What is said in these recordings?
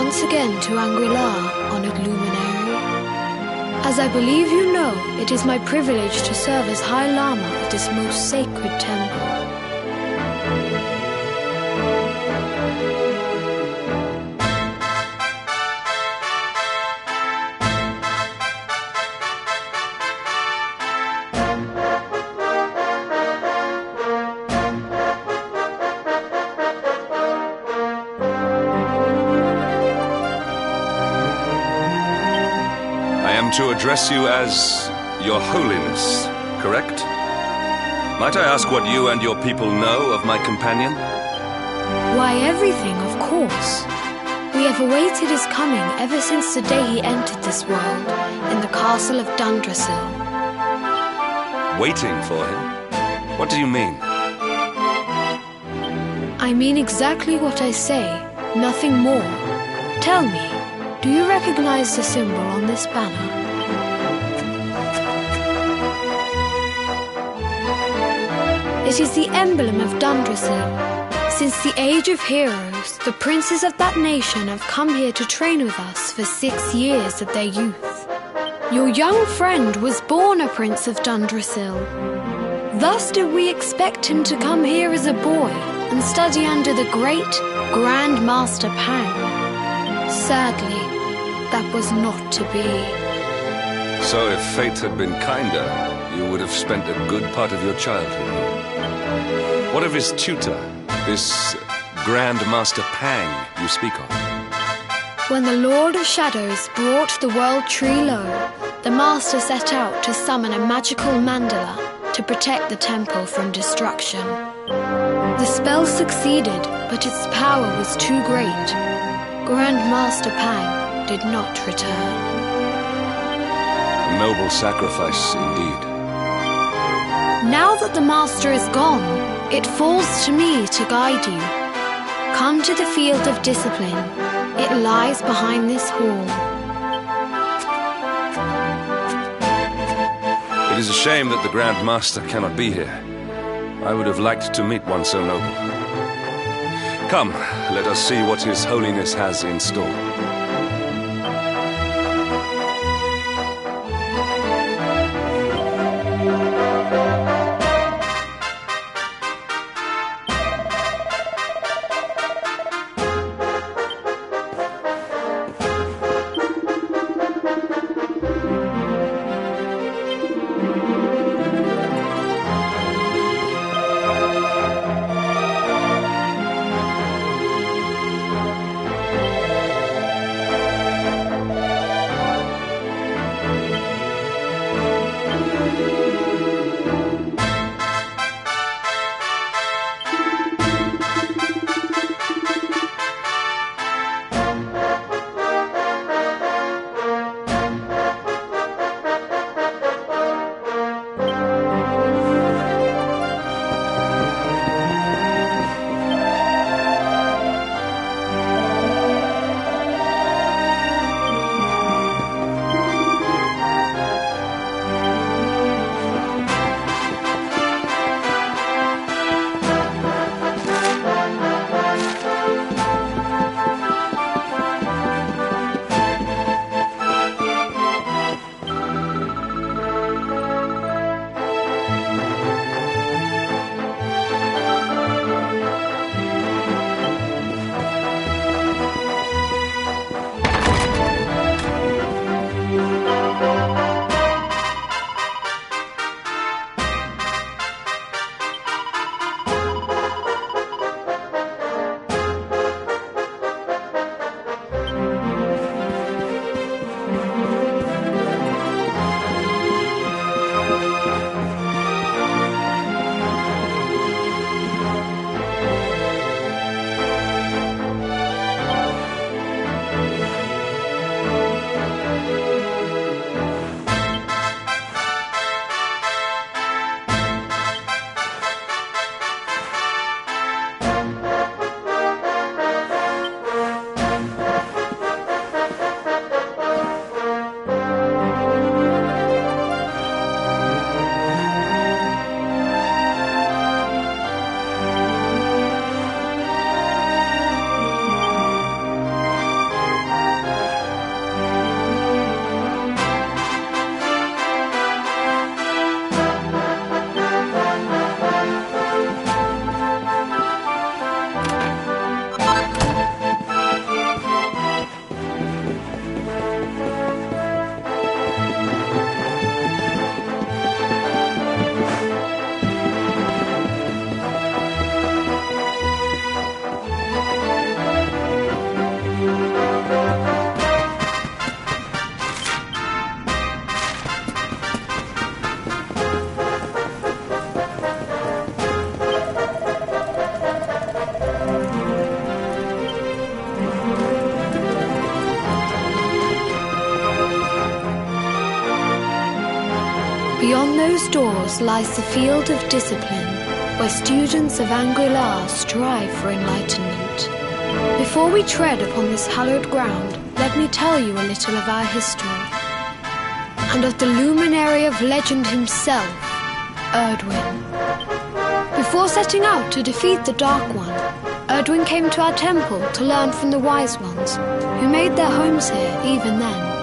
once again to Anguilla, honored luminary. As I believe you know, it is my privilege to serve as High Lama of this most sacred temple. To address you as Your Holiness, correct? Might I ask what you and your people know of my companion? Why, everything, of course. We have awaited his coming ever since the day he entered this world in the castle of Dundrasil. Waiting for him? What do you mean? I mean exactly what I say, nothing more. Tell me, do you recognize the symbol on this banner? It is the emblem of Dundrasil. Since the age of heroes, the princes of that nation have come here to train with us for 6 years of their youth. Your young friend was born a prince of Dundrasil. Thus did we expect him to come here as a boy and study under the great Grand Master Pang. Sadly, that was not to be. So if fate had been kinder, you would have spent a good part of your childhood here. What of his tutor, this Grand Master Pang you speak of? When the Lord of Shadows brought the world tree low, the Master set out to summon a magical mandala to protect the temple from destruction. The spell succeeded, but its power was too great. Grand Master Pang did not return. A noble sacrifice indeed. Now that the Master is gone, it falls to me to guide you. Come to the field of discipline. It lies behind this hall. It is a shame that the Grand Master cannot be here. I would have liked to meet one so noble. Come, let us see what His Holiness has in store. Beyond those doors lies the field of discipline, where students of Anguillar strive for enlightenment. Before we tread upon this hallowed ground, let me tell you a little of our history, and of the luminary of legend himself, Erdwin. Before setting out to defeat the Dark One, Erdwin came to our temple to learn from the wise ones, who made their homes here even then.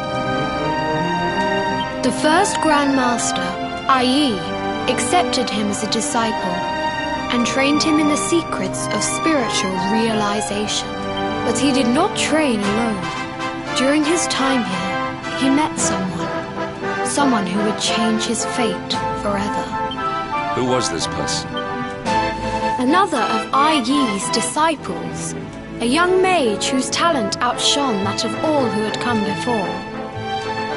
The first Grand Master, i.e., accepted him as a disciple and trained him in the secrets of spiritual realization. But he did not train alone. During his time here, he met someone who would change his fate forever. Who was this person? Another of Ai Yi's disciples, a young mage whose talent outshone that of all who had come before.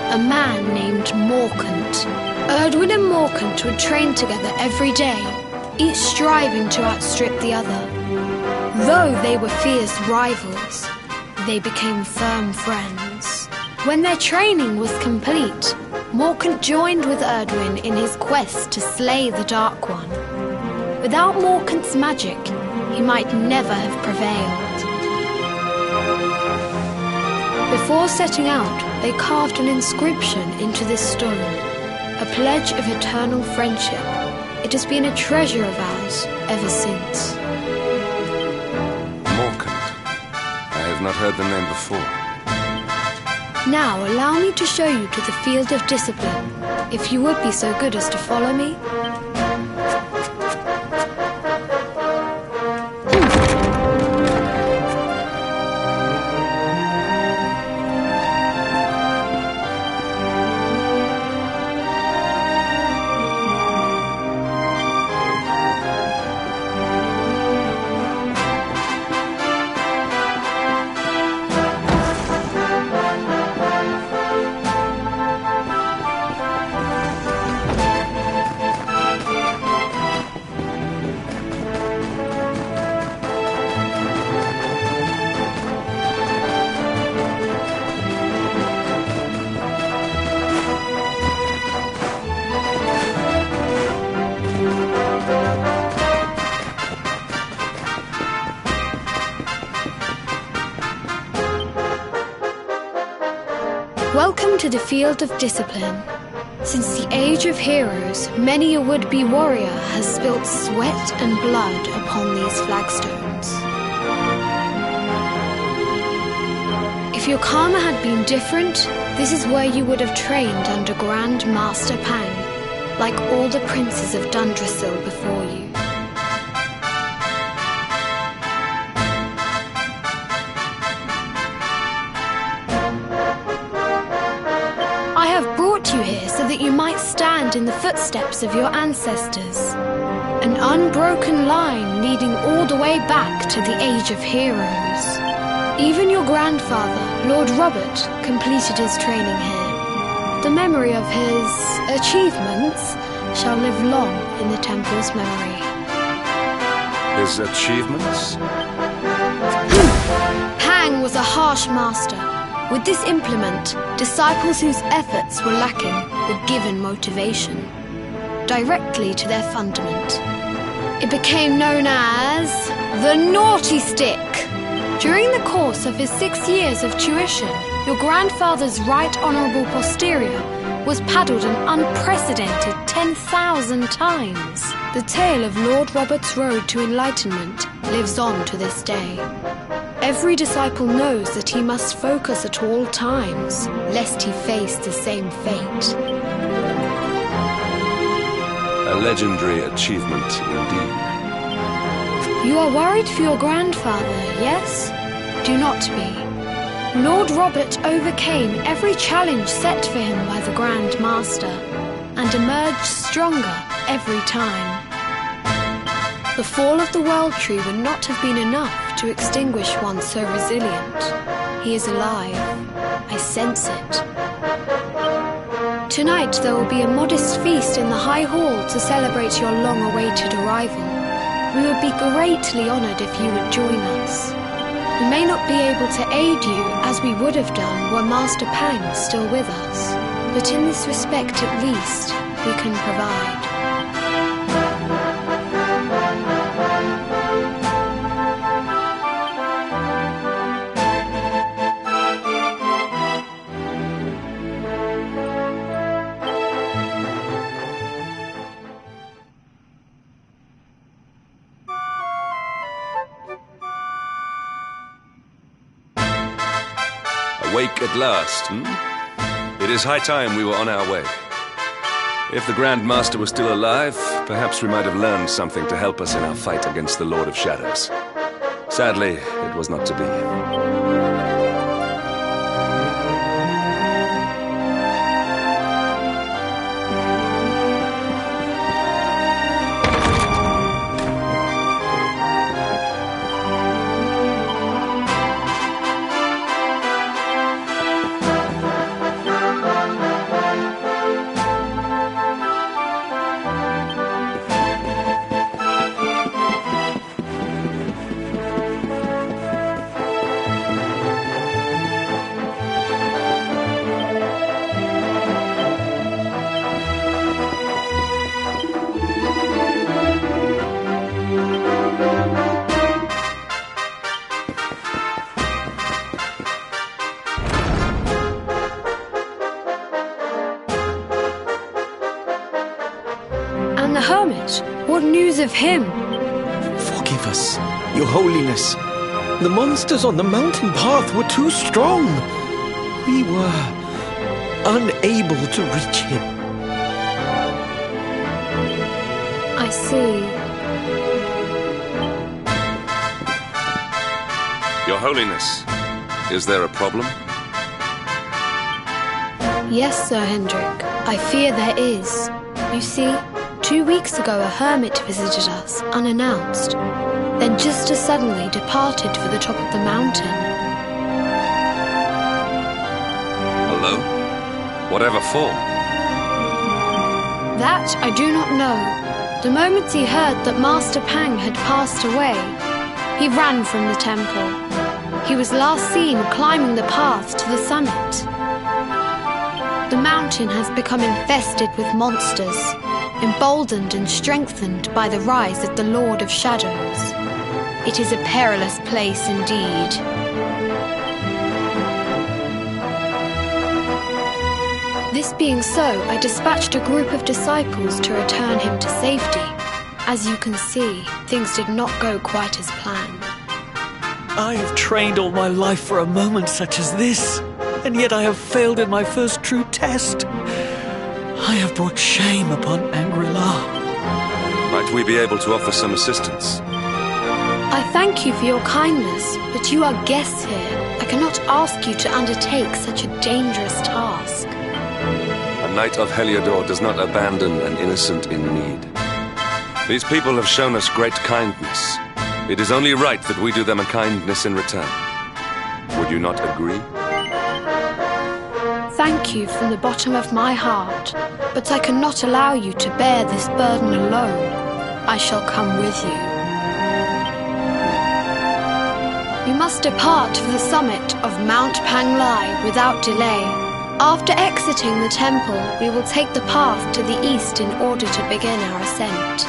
A man named Morkant. Erdwin and Morkant would train together every day, each striving to outstrip the other. Though they were fierce rivals, they became firm friends. When their training was complete, Morkant joined with Erdwin in his quest to slay the Dark One. Without Morkant's magic, he might never have prevailed. Before setting out, they carved an inscription into this stone, a pledge of eternal friendship. It has been a treasure of ours ever since. Morkant. I have not heard the name before. Now allow me to show you to the field of discipline, if you would be so good as to follow me. Welcome to the field of discipline. Since the age of heroes, many a would-be warrior has spilt sweat and blood upon these flagstones. If your karma had been different, this is where you would have trained under Grand Master Pang, like all the princes of Dundrasil before you. I have brought you here so that you might stand in the footsteps of your ancestors. An unbroken line leading all the way back to the Age of Heroes. Even your grandfather, Lord Robert, completed his training here. The memory of his achievements shall live long in the temple's memory. His achievements? Pang was a harsh master. With this implement, disciples whose efforts were lacking were given motivation, directly to their fundament. It became known as the Naughty Stick. During the course of his 6 years of tuition, your grandfather's right honourable posterior was paddled an unprecedented 10,000 times. The tale of Lord Robert's road to enlightenment lives on to this day. Every disciple knows that he must focus at all times, lest he face the same fate. A legendary achievement indeed. You are worried for your grandfather, yes? Do not be. Lord Robert overcame every challenge set for him by the Grand Master, and emerged stronger every time. The fall of the World Tree would not have been enough to extinguish one so resilient. He is alive. I sense it. Tonight there will be a modest feast in the High Hall to celebrate your long-awaited arrival. We would be greatly honoured if you would join us. We may not be able to aid you as we would have done were Master Pang still with us, but in this respect at least, we can provide. Awake at last, hmm? It is high time we were on our way. If the Grand Master was still alive, perhaps we might have learned something to help us in our fight against the Lord of Shadows. Sadly, it was not to be. And the hermit? What news of him? Forgive us, Your Holiness. The monsters on the mountain path were too strong. We were unable to reach him. I see. Your Holiness, is there a problem? Yes, Sir Hendrik. I fear there is. You see, 2 weeks ago a hermit visited us, unannounced, then just as suddenly departed for the top of the mountain. Alone? Whatever for? That I do not know. The moment he heard that Master Pang had passed away, he ran from the temple. He was last seen climbing the path to the summit. The mountain has become infested with monsters, emboldened and strengthened by the rise of the Lord of Shadows. It is a perilous place indeed. This being so, I dispatched a group of disciples to return him to safety. As you can see, things did not go quite as planned. I have trained all my life for a moment such as this, and yet I have failed in my first true test. I have brought shame upon Angri-La. Might we be able to offer some assistance? I thank you for your kindness, but you are guests here. I cannot ask you to undertake such a dangerous task. A knight of Heliodor does not abandon an innocent in need. These people have shown us great kindness. It is only right that we do them a kindness in return. Would you not agree? Thank you from the bottom of my heart, but I cannot allow you to bear this burden alone. I shall come with you. You must depart for the summit of Mount Panglai without delay. After exiting the temple, we will take the path to the east in order to begin our ascent.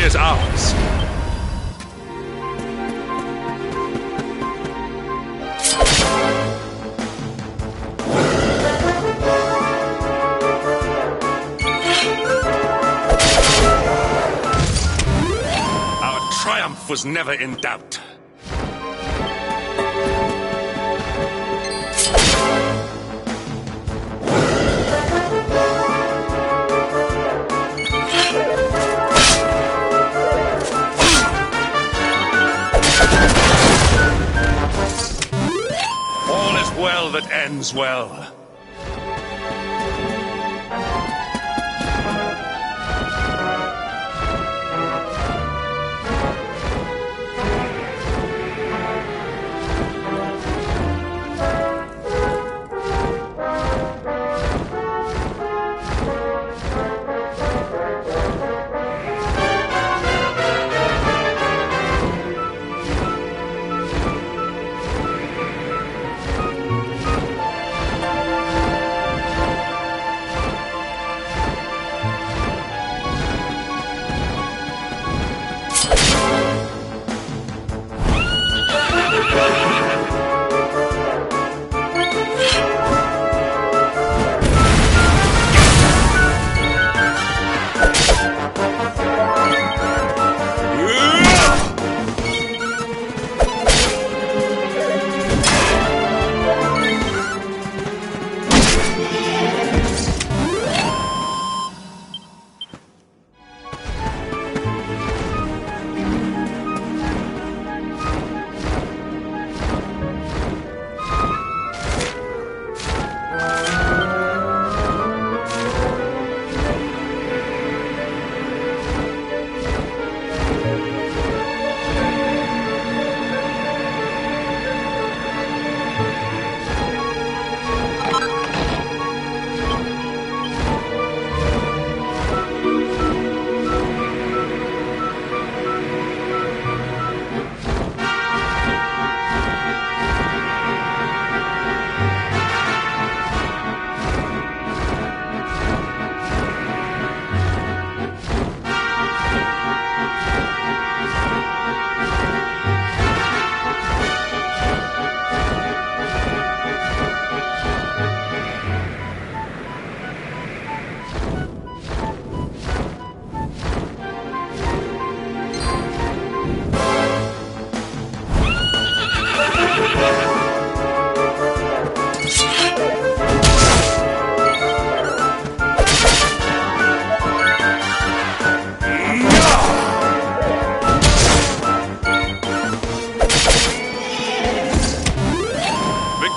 is ours. Our triumph was never in doubt. All is well that ends well.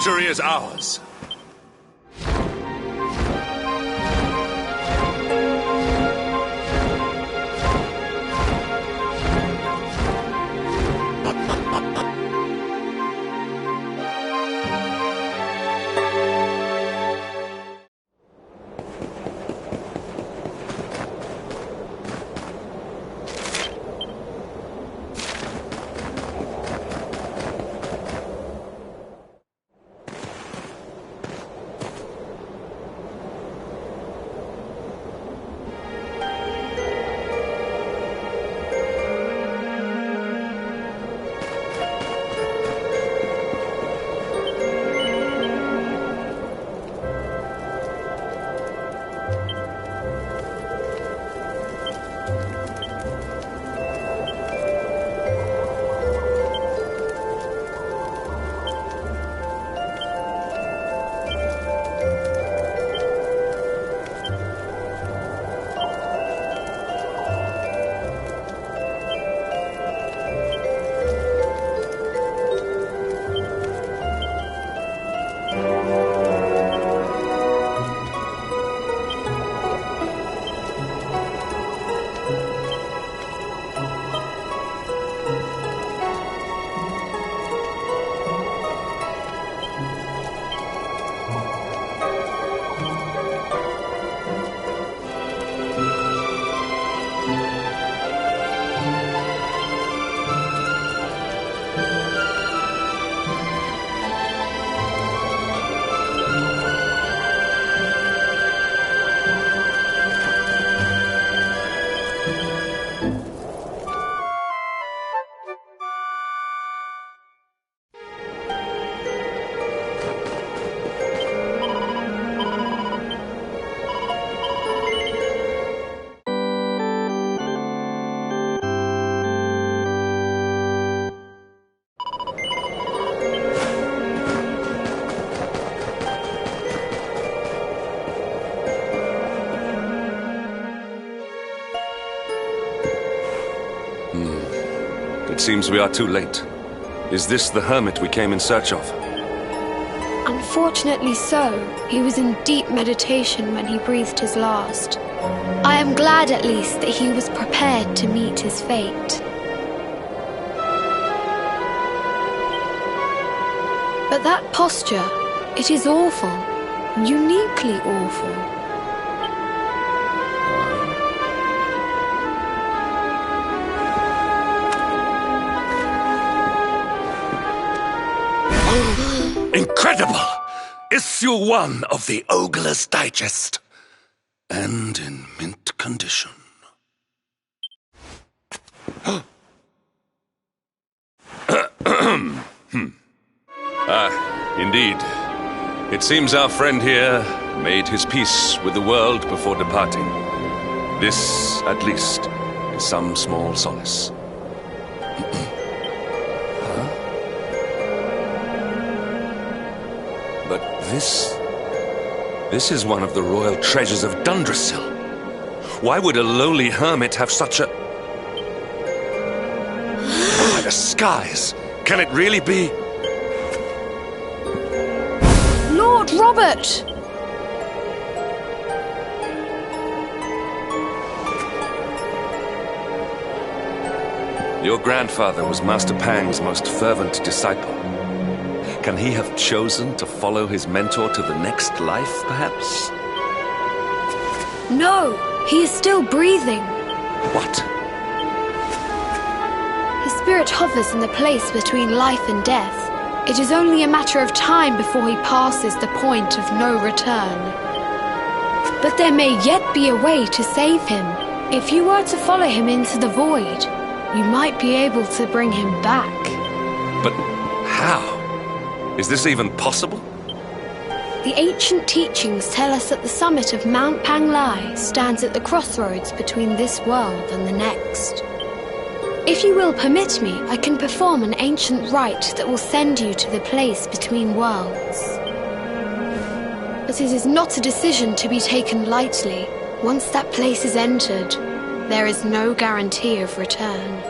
Victory is ours. seems we are too late. Is this the hermit we came in search of? Unfortunately so. He was in deep meditation when he breathed his last. I am glad at least that he was prepared to meet his fate. But that posture, it is awful. Uniquely awful. Incredible! Issue 1 of the Ogler's Digest. And in mint condition. Indeed. It seems our friend here made his peace with the world before departing. This, at least, is some small solace. But this is one of the royal treasures of Dundrasil. Why would a lowly hermit have such a... By the skies! Can it really be? Lord Robert! Your grandfather was Master Pang's most fervent disciple. Can he have chosen to follow his mentor to the next life, perhaps? No, he is still breathing. What? His spirit hovers in the place between life and death. It is only a matter of time before he passes the point of no return. But there may yet be a way to save him. If you were to follow him into the void, you might be able to bring him back. But how? Is this even possible? The ancient teachings tell us that the summit of Mount Panglai stands at the crossroads between this world and the next. If you will permit me, I can perform an ancient rite that will send you to the place between worlds. But it is not a decision to be taken lightly. Once that place is entered, there is no guarantee of return.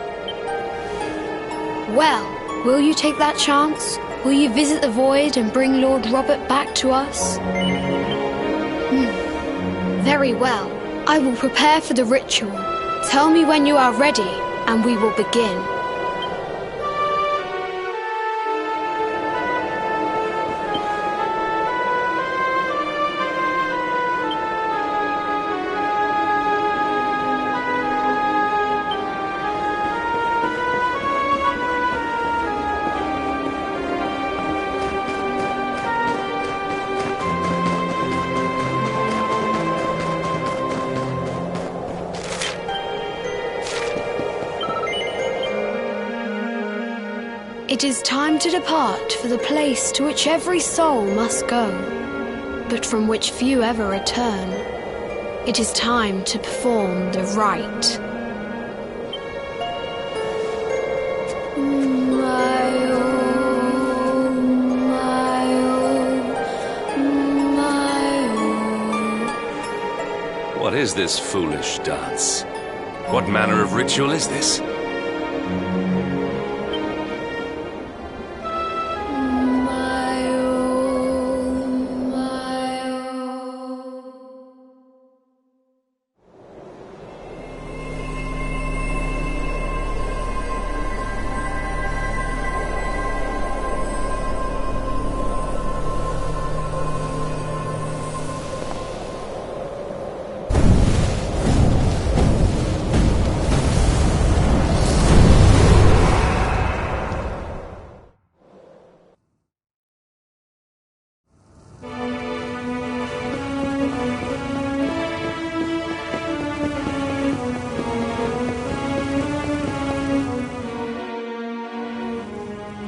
Well, will you take that chance? Will you visit the void and bring Lord Robert back to us? Very well. I will prepare for the ritual. Tell me when you are ready, and we will begin. It is time to depart for the place to which every soul must go, but from which few ever return. It is time to perform the rite. What is this foolish dance? What manner of ritual is this?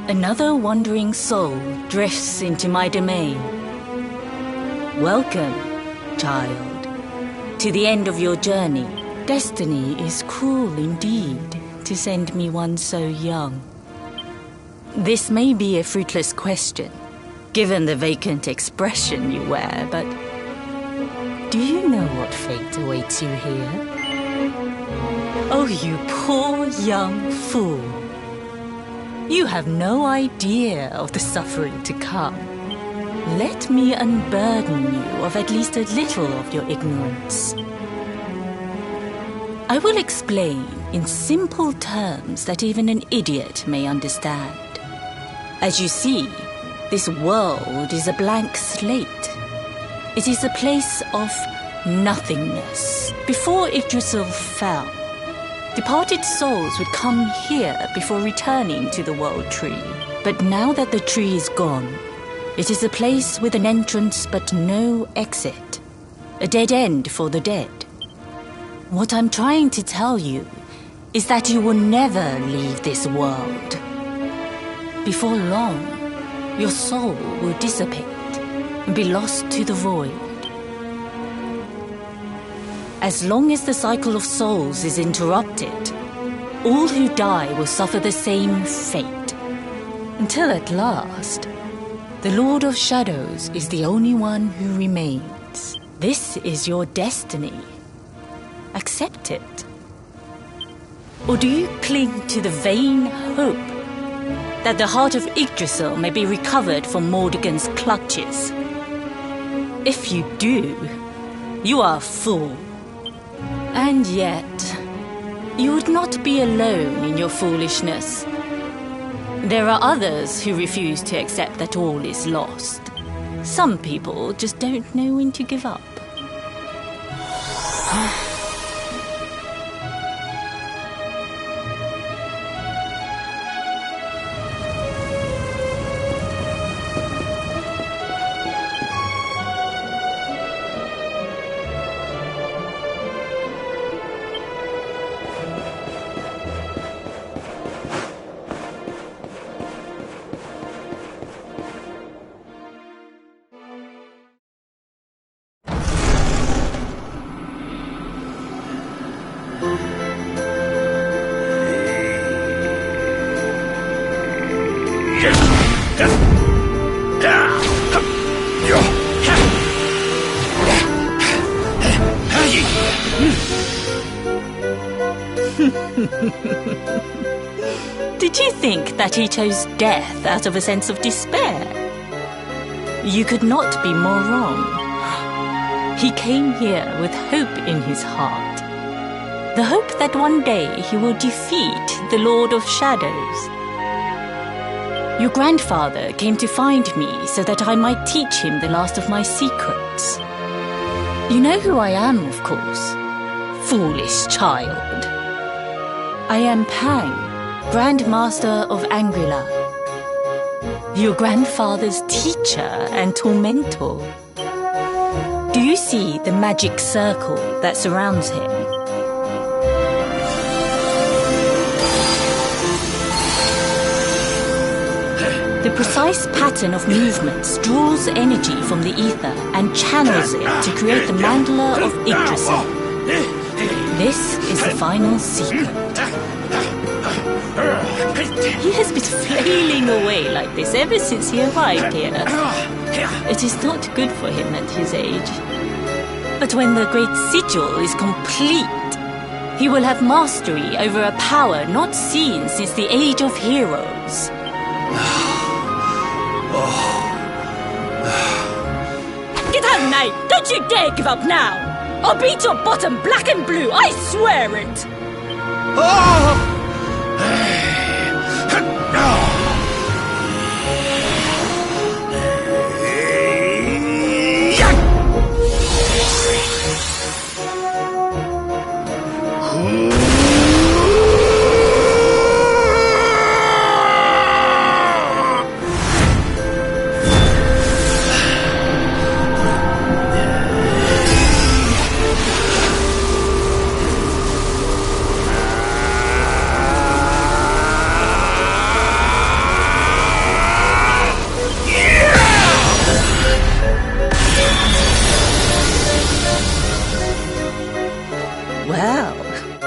Another wandering soul drifts into my domain. Welcome, child, to the end of your journey. Destiny is cruel indeed to send me one so young. This may be a fruitless question, given the vacant expression you wear, but do you know what fate awaits you here? Oh, you poor young fool. You have no idea of the suffering to come. Let me unburden you of at least a little of your ignorance. I will explain in simple terms that even an idiot may understand. As you see, this world is a blank slate. It is a place of nothingness. Before Yggdrasil fell, departed souls would come here before returning to the World Tree. But now that the tree is gone, it is a place with an entrance but no exit. A dead end for the dead. What I'm trying to tell you is that you will never leave this world. Before long, your soul will dissipate and be lost to the void. As long as the cycle of souls is interrupted, all who die will suffer the same fate. Until at last, the Lord of Shadows is the only one who remains. This is your destiny. Accept it. Or do you cling to the vain hope that the heart of Yggdrasil may be recovered from Mordegon's clutches? If you do, you are a fool. And yet, you would not be alone in your foolishness. There are others who refuse to accept that all is lost. Some people just don't know when to give up. Did you think that he chose death out of a sense of despair? You could not be more wrong. He came here with hope in his heart. The hope that one day he will defeat the Lord of Shadows. Your grandfather came to find me so that I might teach him the last of my secrets. You know who I am, of course. Foolish child. I am Pang, Grand Master of Angrila. Your grandfather's teacher and tormentor. Do you see the magic circle that surrounds him? The precise pattern of movements draws energy from the ether and channels it to create the mandala of Yggdrasil. This is the final secret. He has been flailing away like this ever since he arrived here. It is not good for him at his age. But when the great sigil is complete, he will have mastery over a power not seen since the Age of Heroes. Get out, knight! Don't you dare give up now! I'll beat your bottom black and blue, I swear it! Well,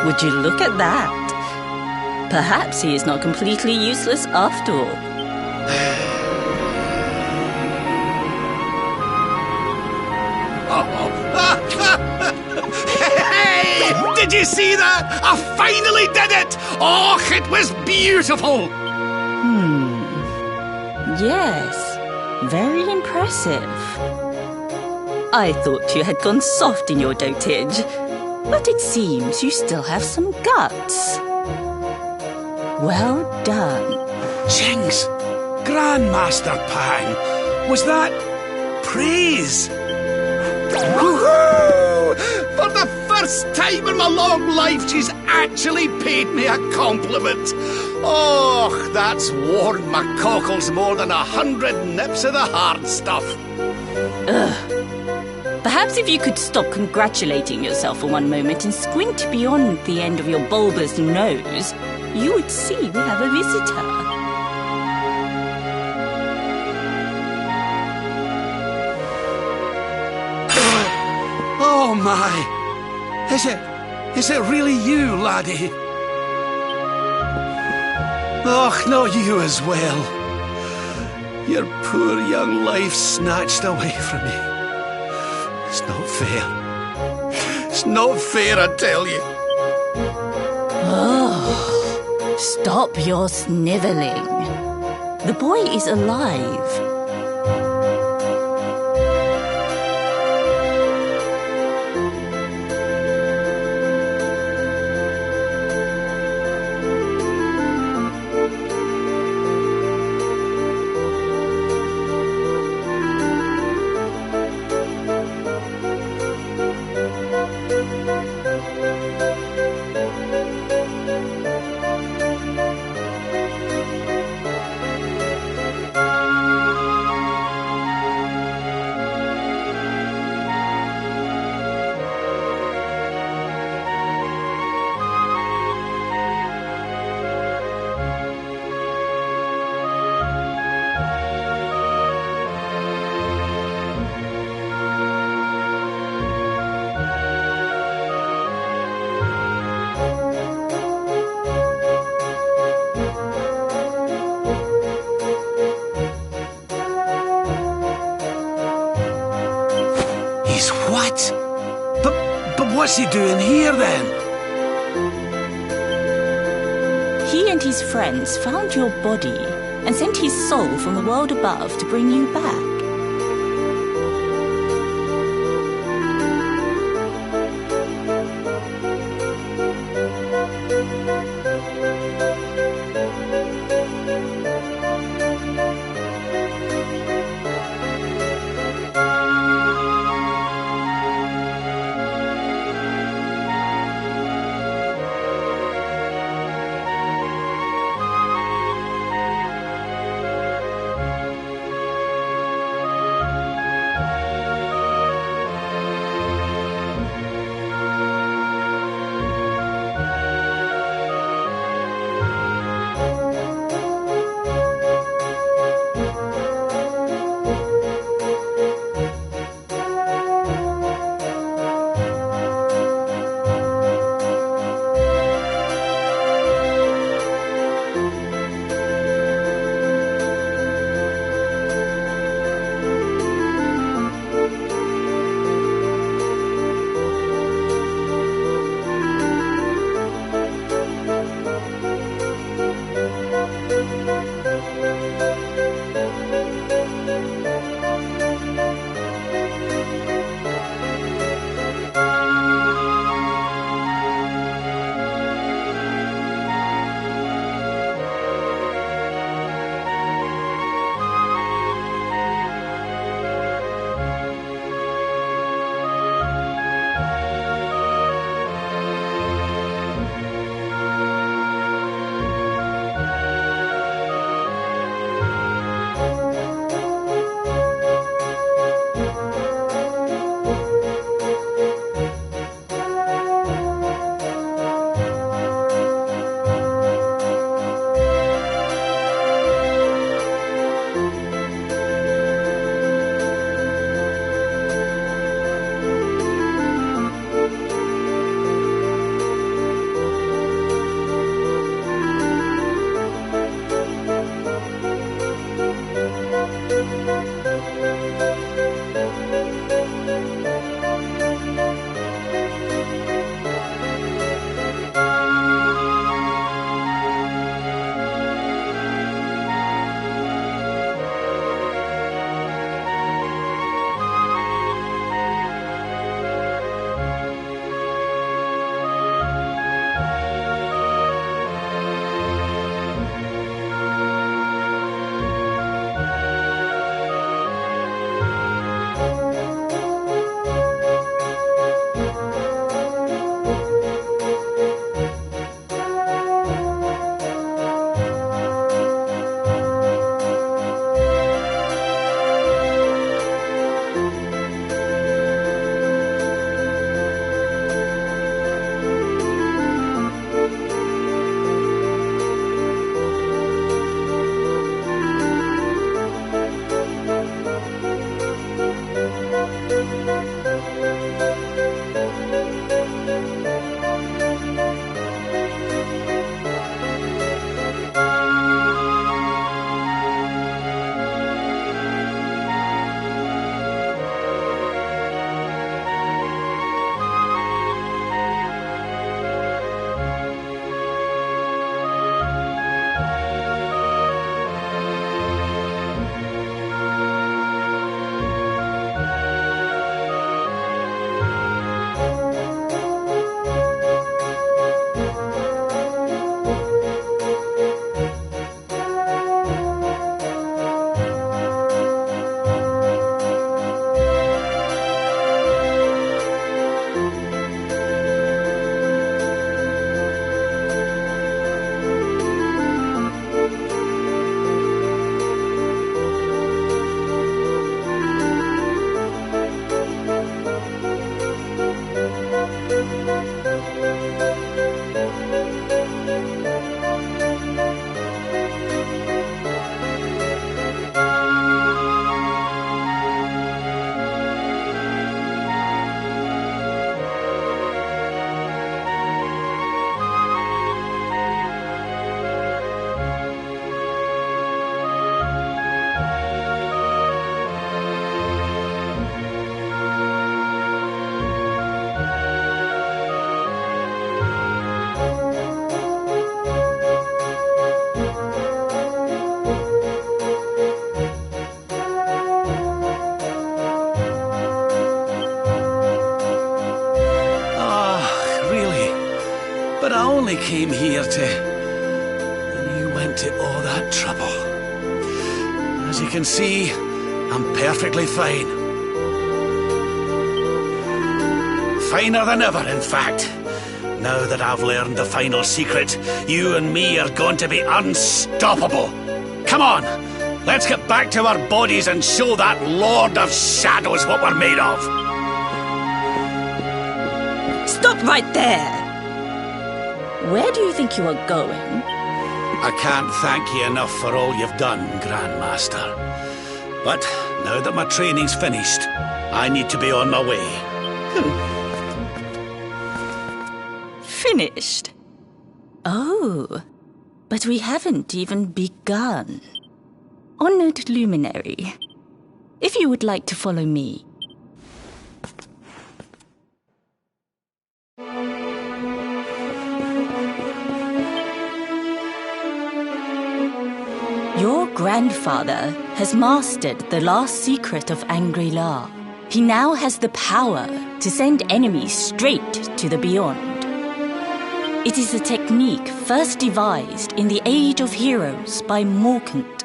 would you look at that? Perhaps he is not completely useless after all. Hey! Did you see that? I finally did it! Oh, it was beautiful! Yes, very impressive. I thought you had gone soft in your dotage, but it seems you still have some guts. Well done. Jinx! Grandmaster Pang! Was that praise? Woohoo! For the first time in my long life, she's actually paid me a compliment. Oh, that's warmed my cockles more than 100 nips of the hard stuff. Perhaps if you could stop congratulating yourself for one moment and squint beyond the end of your bulbous nose, you would see we have a visitor. Oh my! Is it really you, laddie? Oh, not you as well. Your poor young life snatched away from me. It's not fair. It's not fair, I tell you. Oh, stop your snivelling. The boy is alive. What? But what's he doing here then? He and his friends found your body and sent his soul from the world above to bring you back. only came here and you went to all that trouble. As you can see, I'm perfectly fine. Finer than ever, in fact. Now that I've learned the final secret, you and me are going to be unstoppable. Come on, let's get back to our bodies and show that Lord of Shadows what we're made of. Stop right there! Where do you think you are going? I can't thank you enough for all you've done, Grandmaster. But now that my training's finished, I need to be on my way. Finished? Oh, but we haven't even begun. Honored Luminary, if you would like to follow me. Your grandfather has mastered the last secret of Angri-La. He now has the power to send enemies straight to the beyond. It is a technique first devised in the Age of Heroes by Morkant,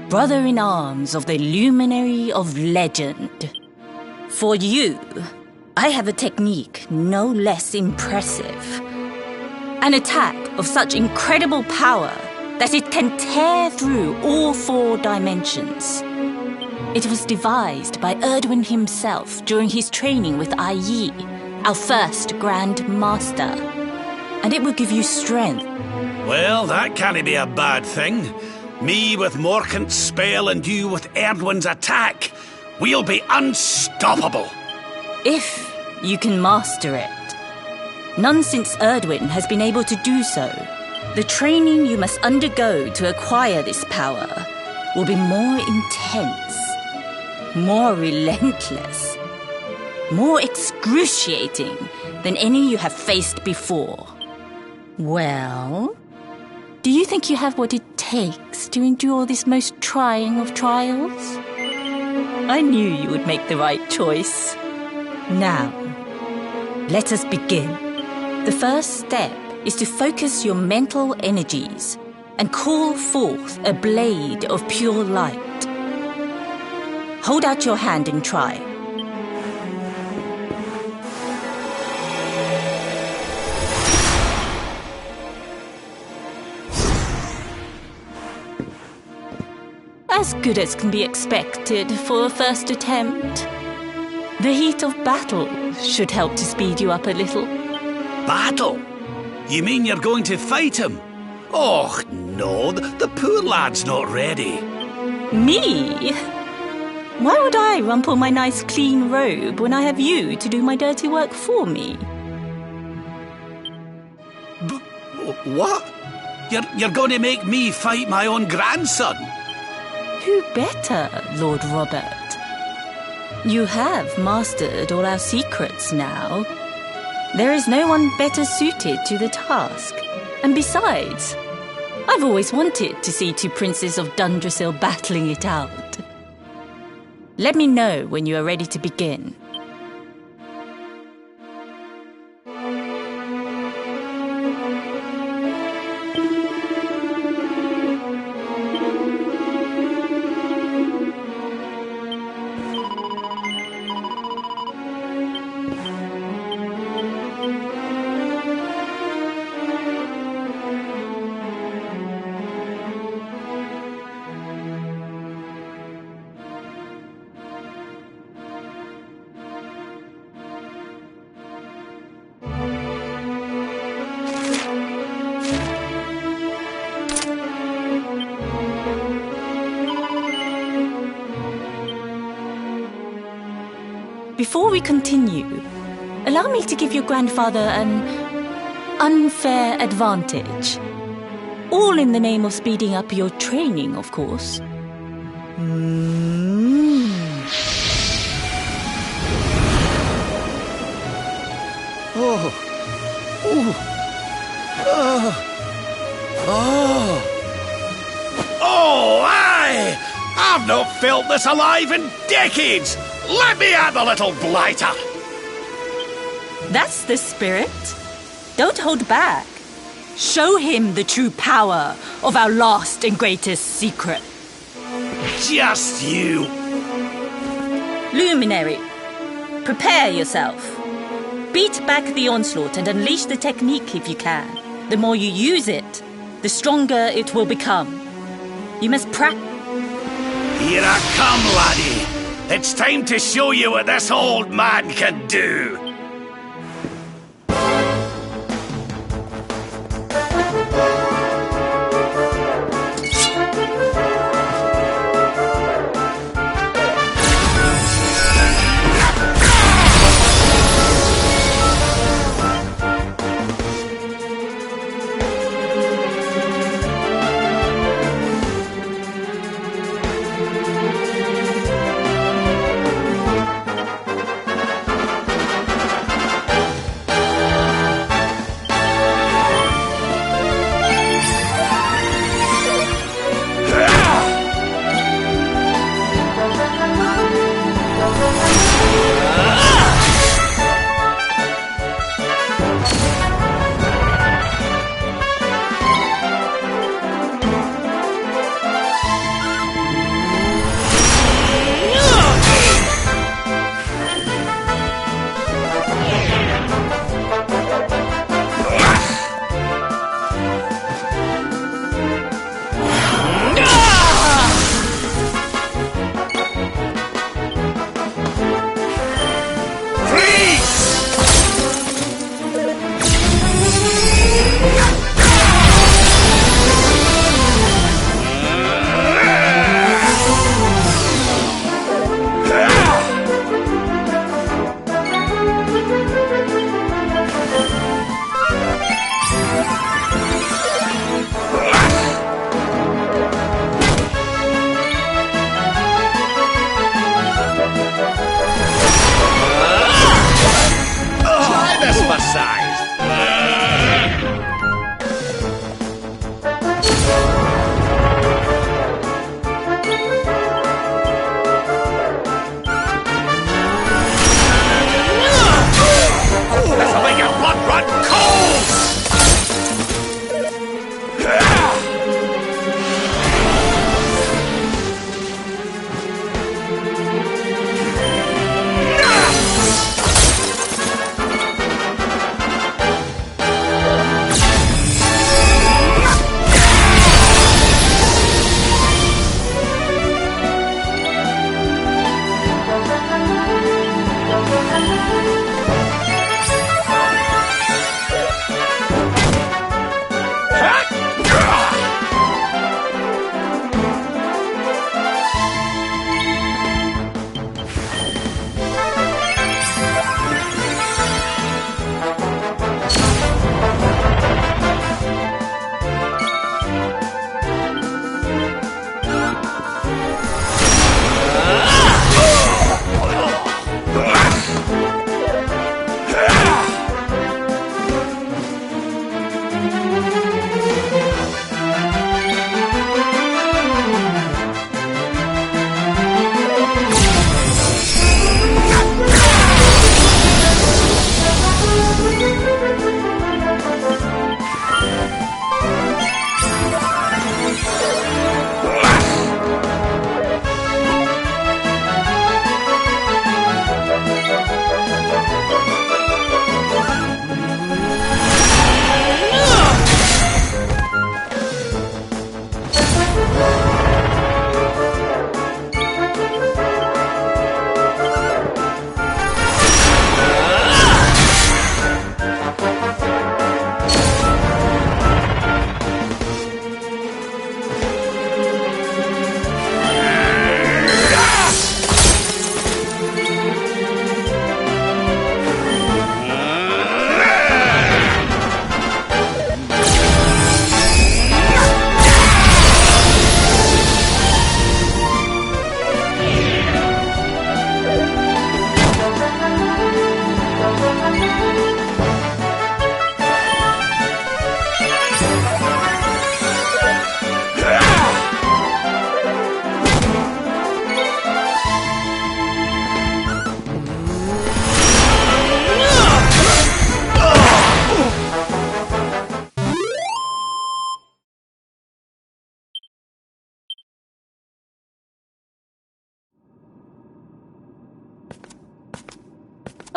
brother-in-arms of the Luminary of Legend. For you, I have a technique no less impressive. An attack of such incredible power that it can tear through all 4 dimensions. It was devised by Erdwin himself during his training with Yi, our first Grand Master. And it will give you strength. Well, that can't be a bad thing. Me with Morkant's spell and you with Erdwin's attack. We'll be unstoppable. If you can master it. None since Erdwin has been able to do so. The training you must undergo to acquire this power will be more intense, more relentless, more excruciating than any you have faced before. Well, do you think you have what it takes to endure this most trying of trials? I knew you would make the right choice. Now, let us begin. The first step is to focus your mental energies and call forth a blade of pure light. Hold out your hand and try. As good as can be expected for a first attempt. The heat of battle should help to speed you up a little. Battle? You mean you're going to fight him? Oh, no, the poor lad's not ready. Me? Why would I rumple my nice clean robe when I have you to do my dirty work for me? What? You're going to make me fight my own grandson? Who better, Lord Robert? You have mastered all our secrets now. There is no one better suited to the task. And besides, I've always wanted to see 2 princes of Dundrasil battling it out. Let me know when you are ready to begin. Before we continue, allow me to give your grandfather an unfair advantage. All in the name of speeding up your training, of course. Oh, aye! I've not felt this alive in decades! Let me at the little blighter! That's the spirit. Don't hold back. Show him the true power of our last and greatest secret. Just you. Luminary, prepare yourself. Beat back the onslaught and unleash the technique if you can. The more you use it, the stronger it will become. You must practice. Here I come, laddie. It's time to show you what this old man can do.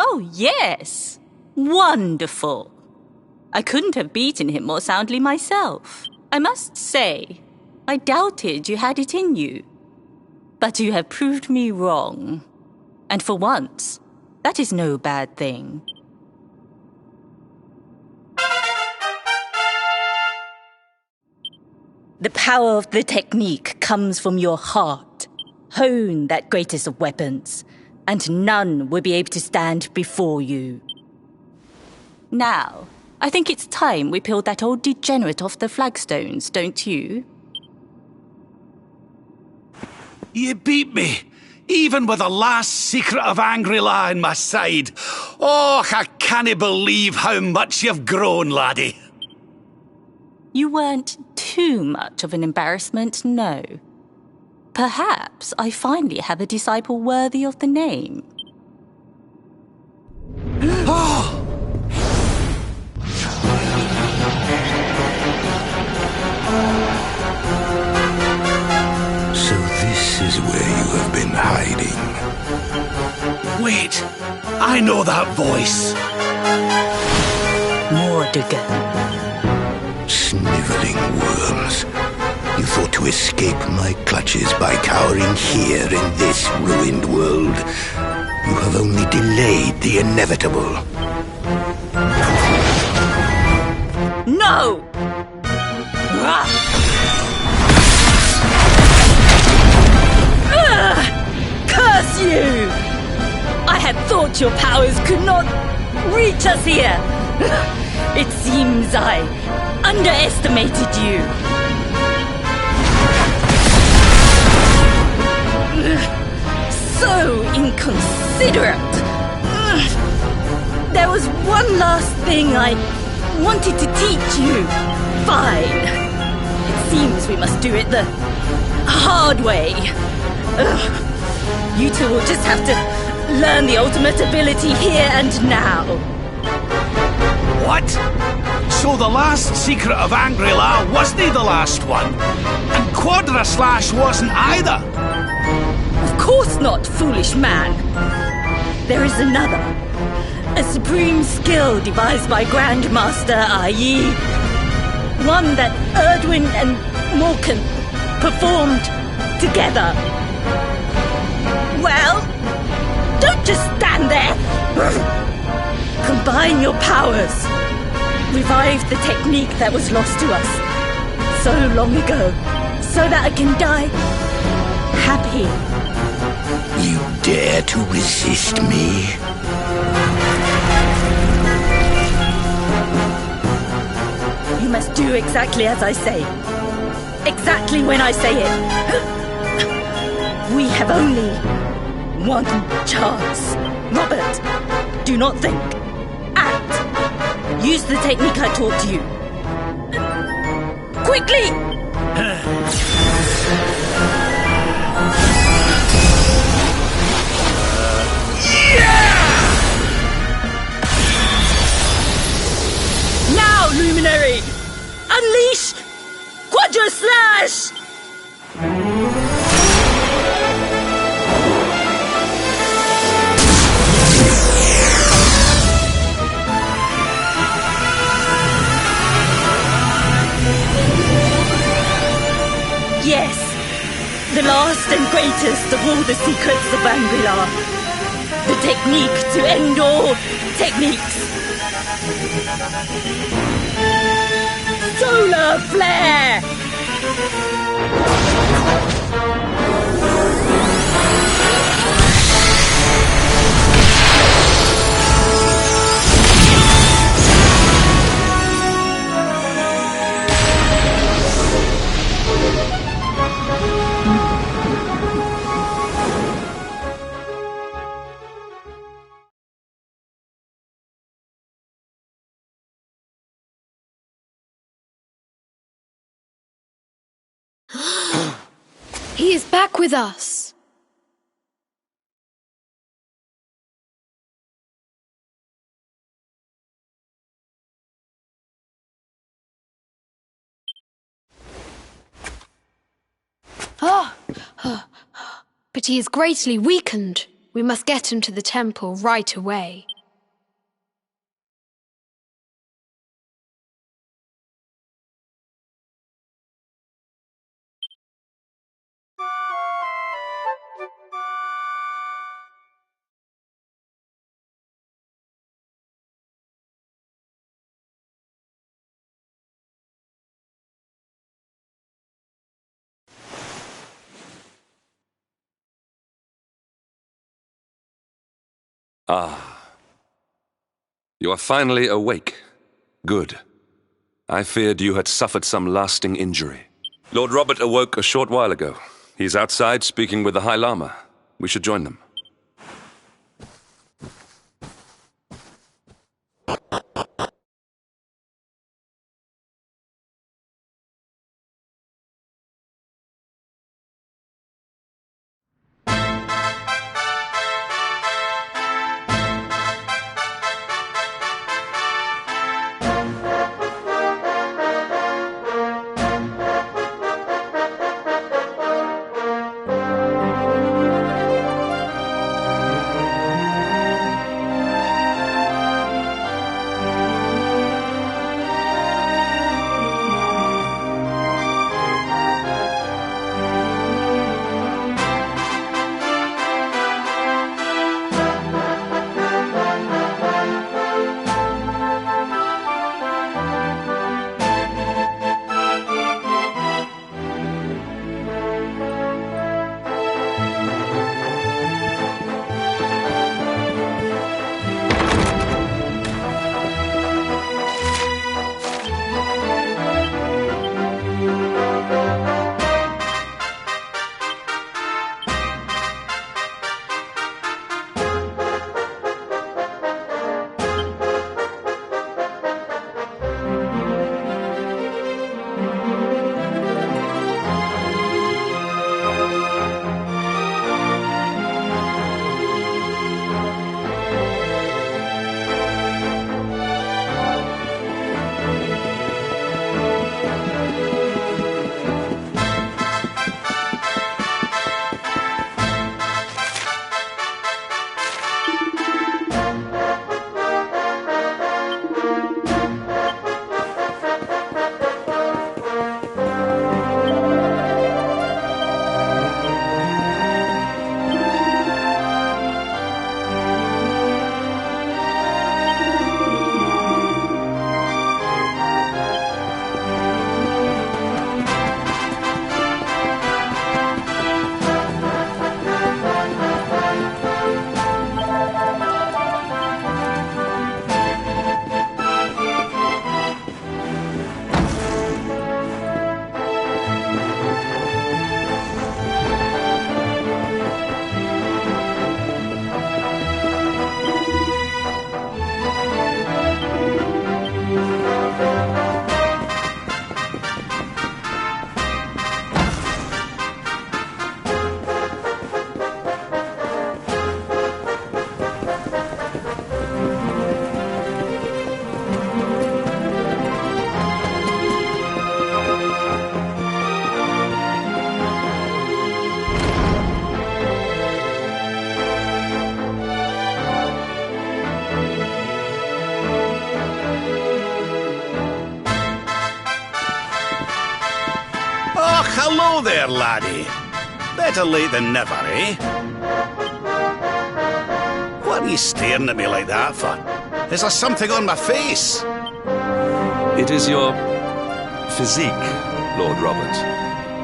Oh, yes. Wonderful. I couldn't have beaten him more soundly myself. I must say, I doubted you had it in you. But you have proved me wrong. And for once, that is no bad thing. The power of the technique comes from your heart. Hone that greatest of weapons, and none will be able to stand before you. Now, I think it's time we peeled that old degenerate off the flagstones, don't you? You beat me, even with the last secret of Angry-La in my side. Oh, I can't believe how much you've grown, laddie. You weren't too much of an embarrassment, no. Perhaps I finally have a disciple worthy of the name. Oh! So this is where you have been hiding. Wait, I know that voice. Mordegan. Sniveling worms. You thought to escape my clutches by cowering here in this ruined world. You have only delayed the inevitable. No! Curse you! I had thought your powers could not reach us here. It seems I underestimated you. So inconsiderate. There was one last thing I wanted to teach you. Fine. It seems we must do it the hard way. You two will just have to learn the ultimate ability here and now. What? So the last secret of Angry-La wasn't the last one? And Quadra Slash wasn't either? Of course not, foolish man. There is another. A supreme skill devised by Grandmaster i.e. one that Erdwin and Morkan performed together. Well, don't just stand there. Combine your powers. Revive the technique that was lost to us so long ago, so that I can die happy. You dare to resist me? You must do exactly as I say. Exactly when I say it. We have only one chance. Robert, do not think. Act. Use the technique I taught you. Quickly! Now, Luminary! Unleash Quadra Slash! Yes, the last and greatest of all the secrets of Angry-La. The technique to end all techniques. Solar Flare! He is back with us. But he is greatly weakened. We must get him to the temple right away. Ah. You are finally awake. Good. I feared you had suffered some lasting injury. Lord Robert awoke a short while ago. He's outside speaking with the High Lama. We should join them. Hello there, laddie. Better late than never, eh? What are you staring at me like that for? Is there something on my face? It is your physique, Lord Robert.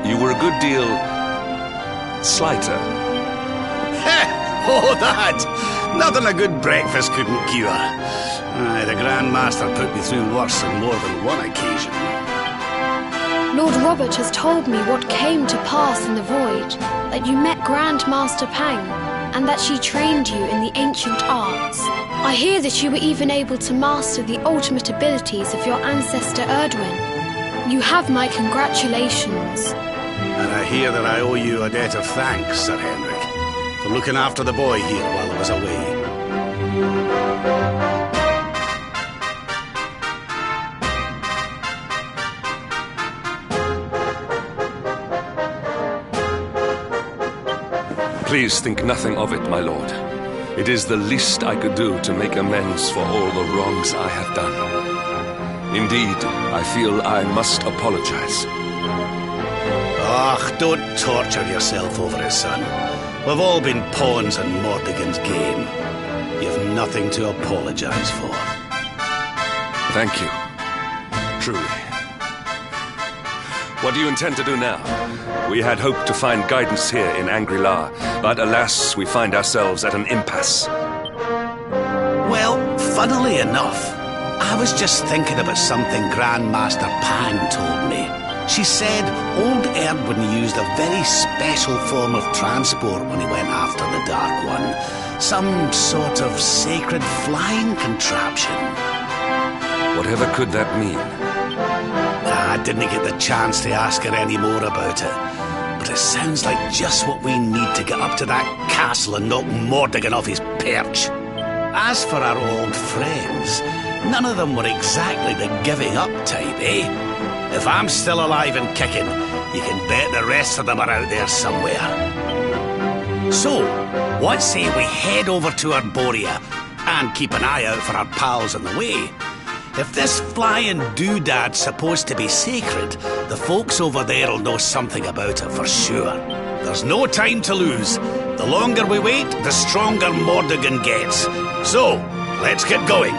You were a good deal slighter. Oh, that! Nothing a good breakfast couldn't cure. Aye, the Grand Master put me through worse on more than one occasion. Lord Robert has told me what came to pass in the void, that you met Grand Master Pang, and that she trained you in the ancient arts. I hear that you were even able to master the ultimate abilities of your ancestor Erdwin. You have my congratulations. And I hear that I owe you a debt of thanks, Sir Henrik, for looking after the boy here while I was away. Please think nothing of it, my lord. It is the least I could do to make amends for all the wrongs I have done. Indeed, I feel I must apologize. Ah, don't torture yourself over it, son. We've all been pawns in Mordegon's game. You've nothing to apologize for. Thank you. Truly. What do you intend to do now? We had hoped to find guidance here in Angri-La, but alas, we find ourselves at an impasse. Funnily enough, I was just thinking about something Grandmaster Pang told me. She said old Erdwin used a very special form of transport when he went after the Dark One. Some sort of sacred flying contraption. Whatever could that mean? I didn't get the chance to ask her any more about it. But it sounds like just what we need to get up to that castle and knock Mordigan off his perch. As for our old friends, none of them were exactly the giving up type, eh? If I'm still alive and kicking, you can bet the rest of them are out there somewhere. So, what say we head over to Arborea and keep an eye out for our pals on the way? If this flying doodad's supposed to be sacred, the folks over there'll know something about it for sure. There's no time to lose. The longer we wait, the stronger Mordigan gets. So, let's get going.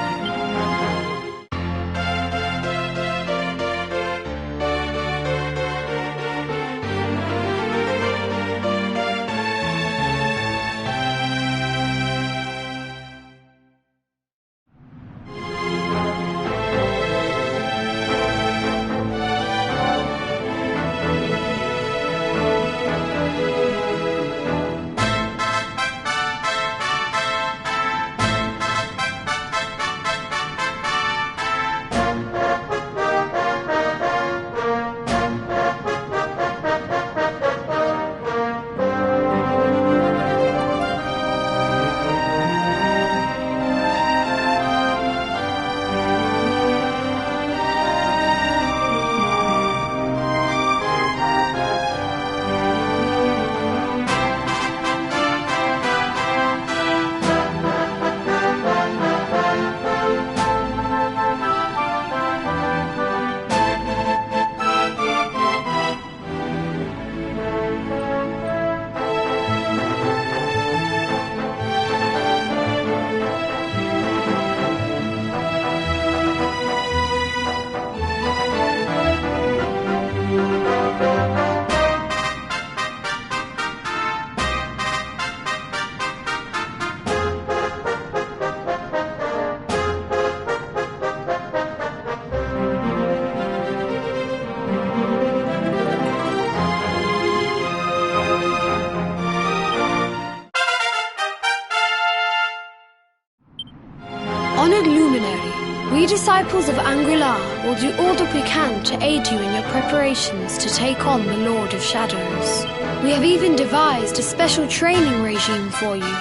Honored Luminary, we disciples of Angular will do all that we can to aid you in your preparations to take on the Lord of Shadows. We have even devised a special training regime for you.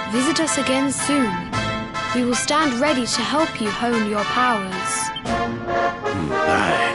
Visit us again soon. We will stand ready to help you hone your powers. Aye.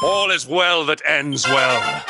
All is well that ends well.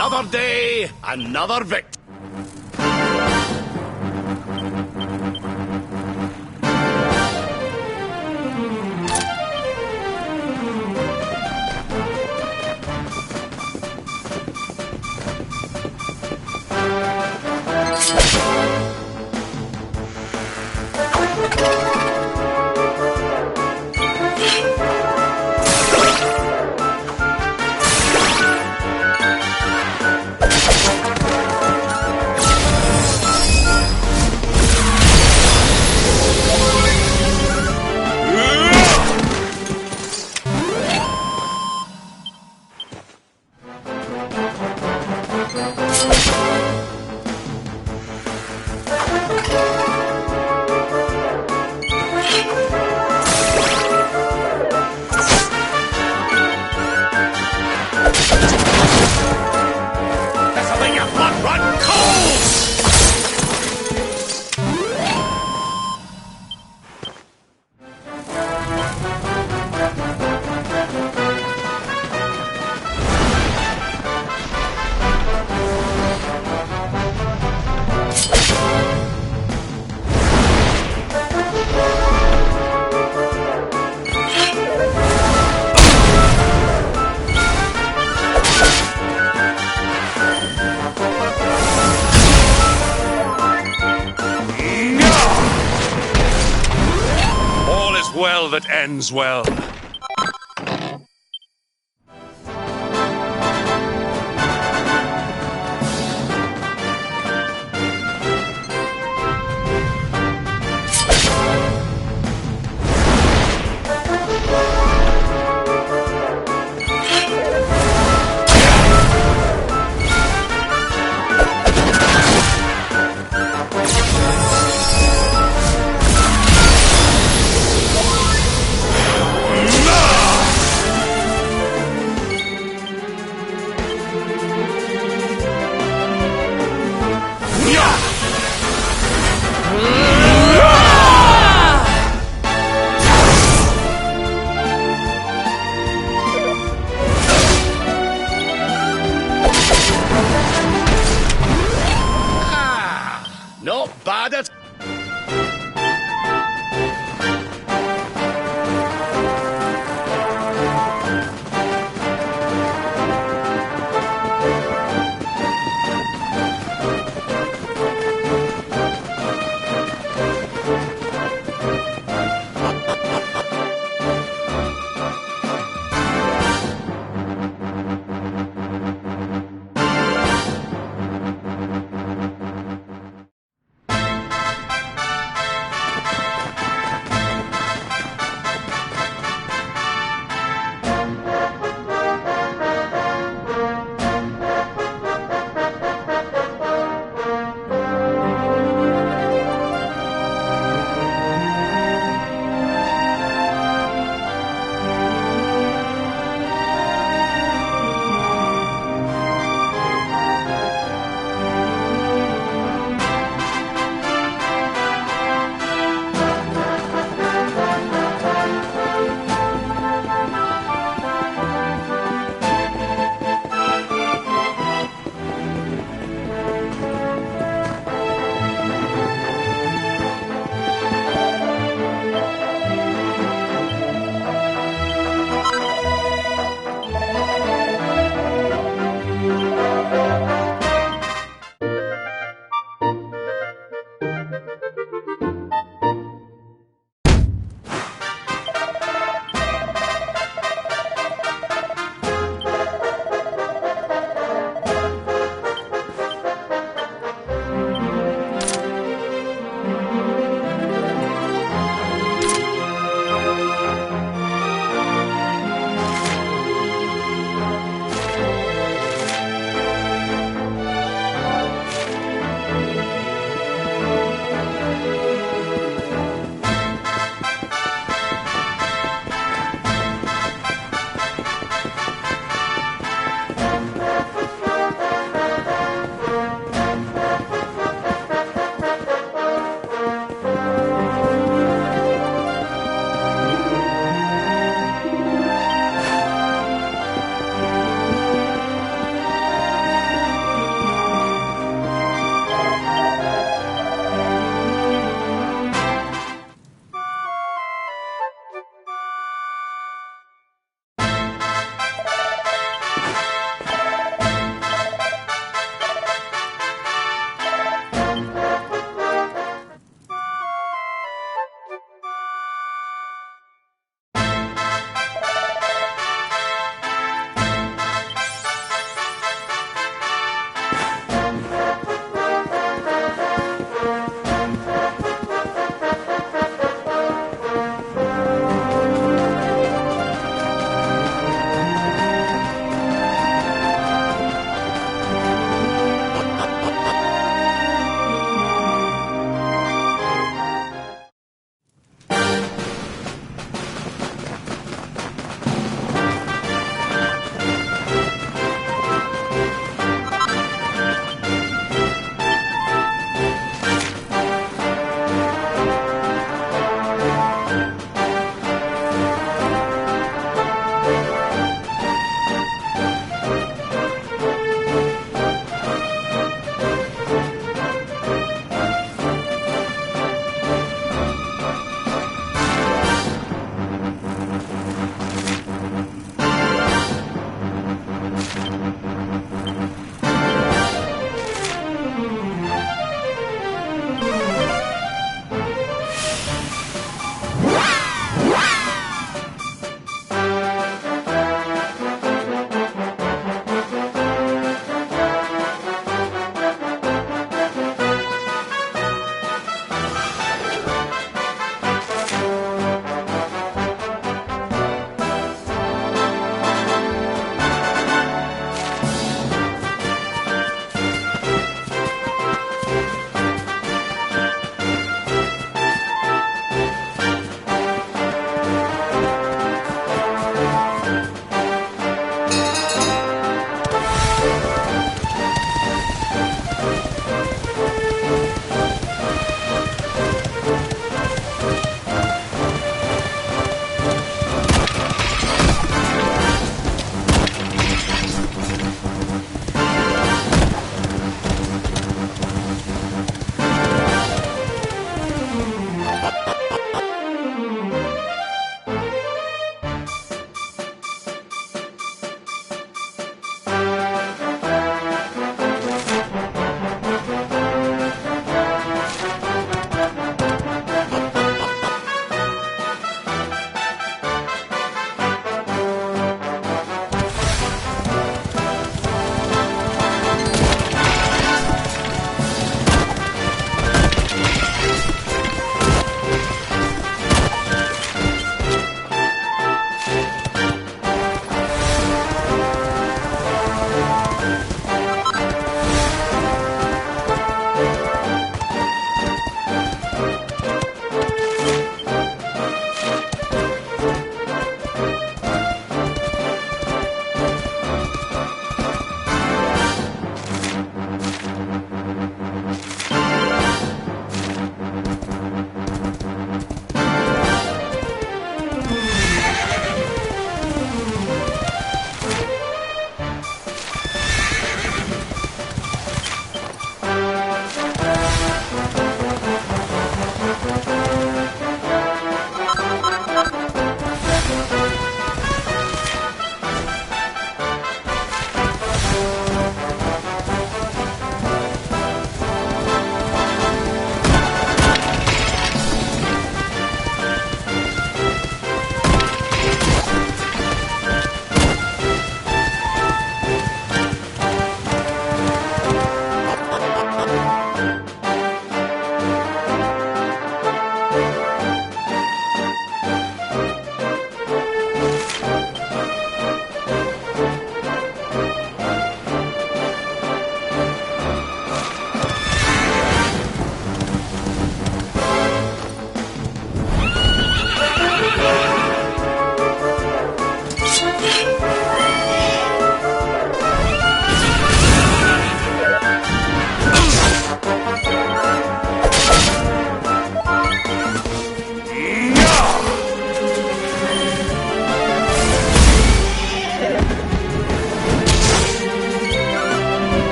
Another day, another victory. Well that ends well.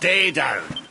Stay down.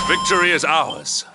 Victory is ours.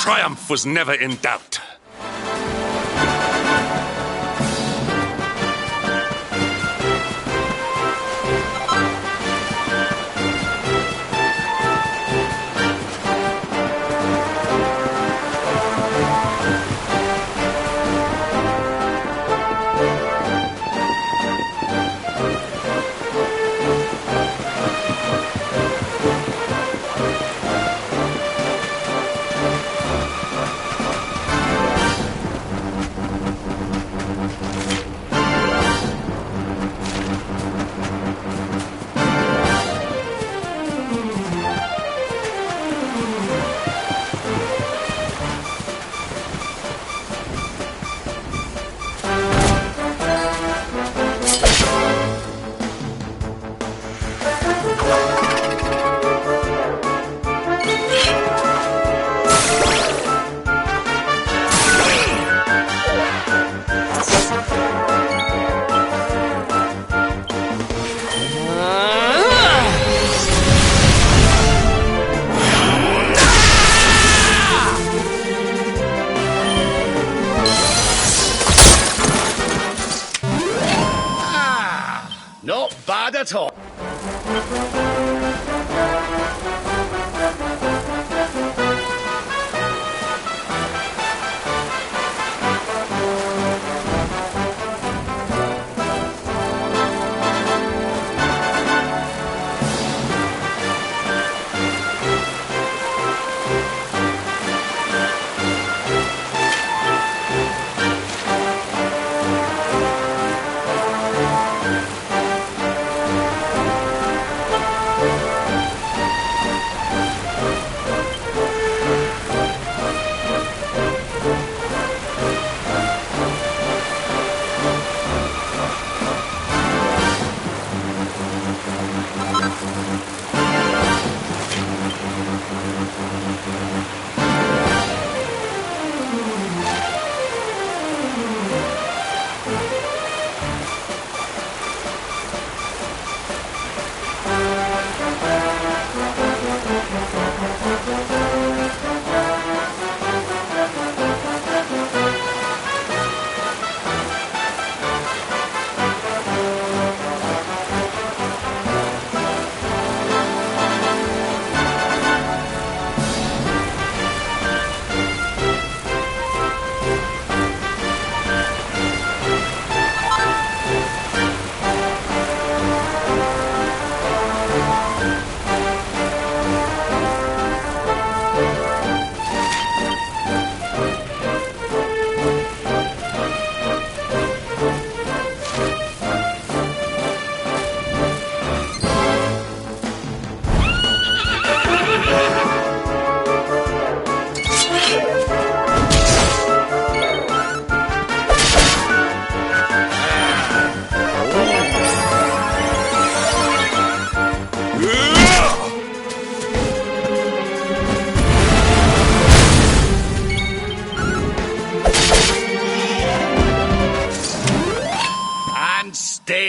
Triumph was never in doubt. Not bad at all.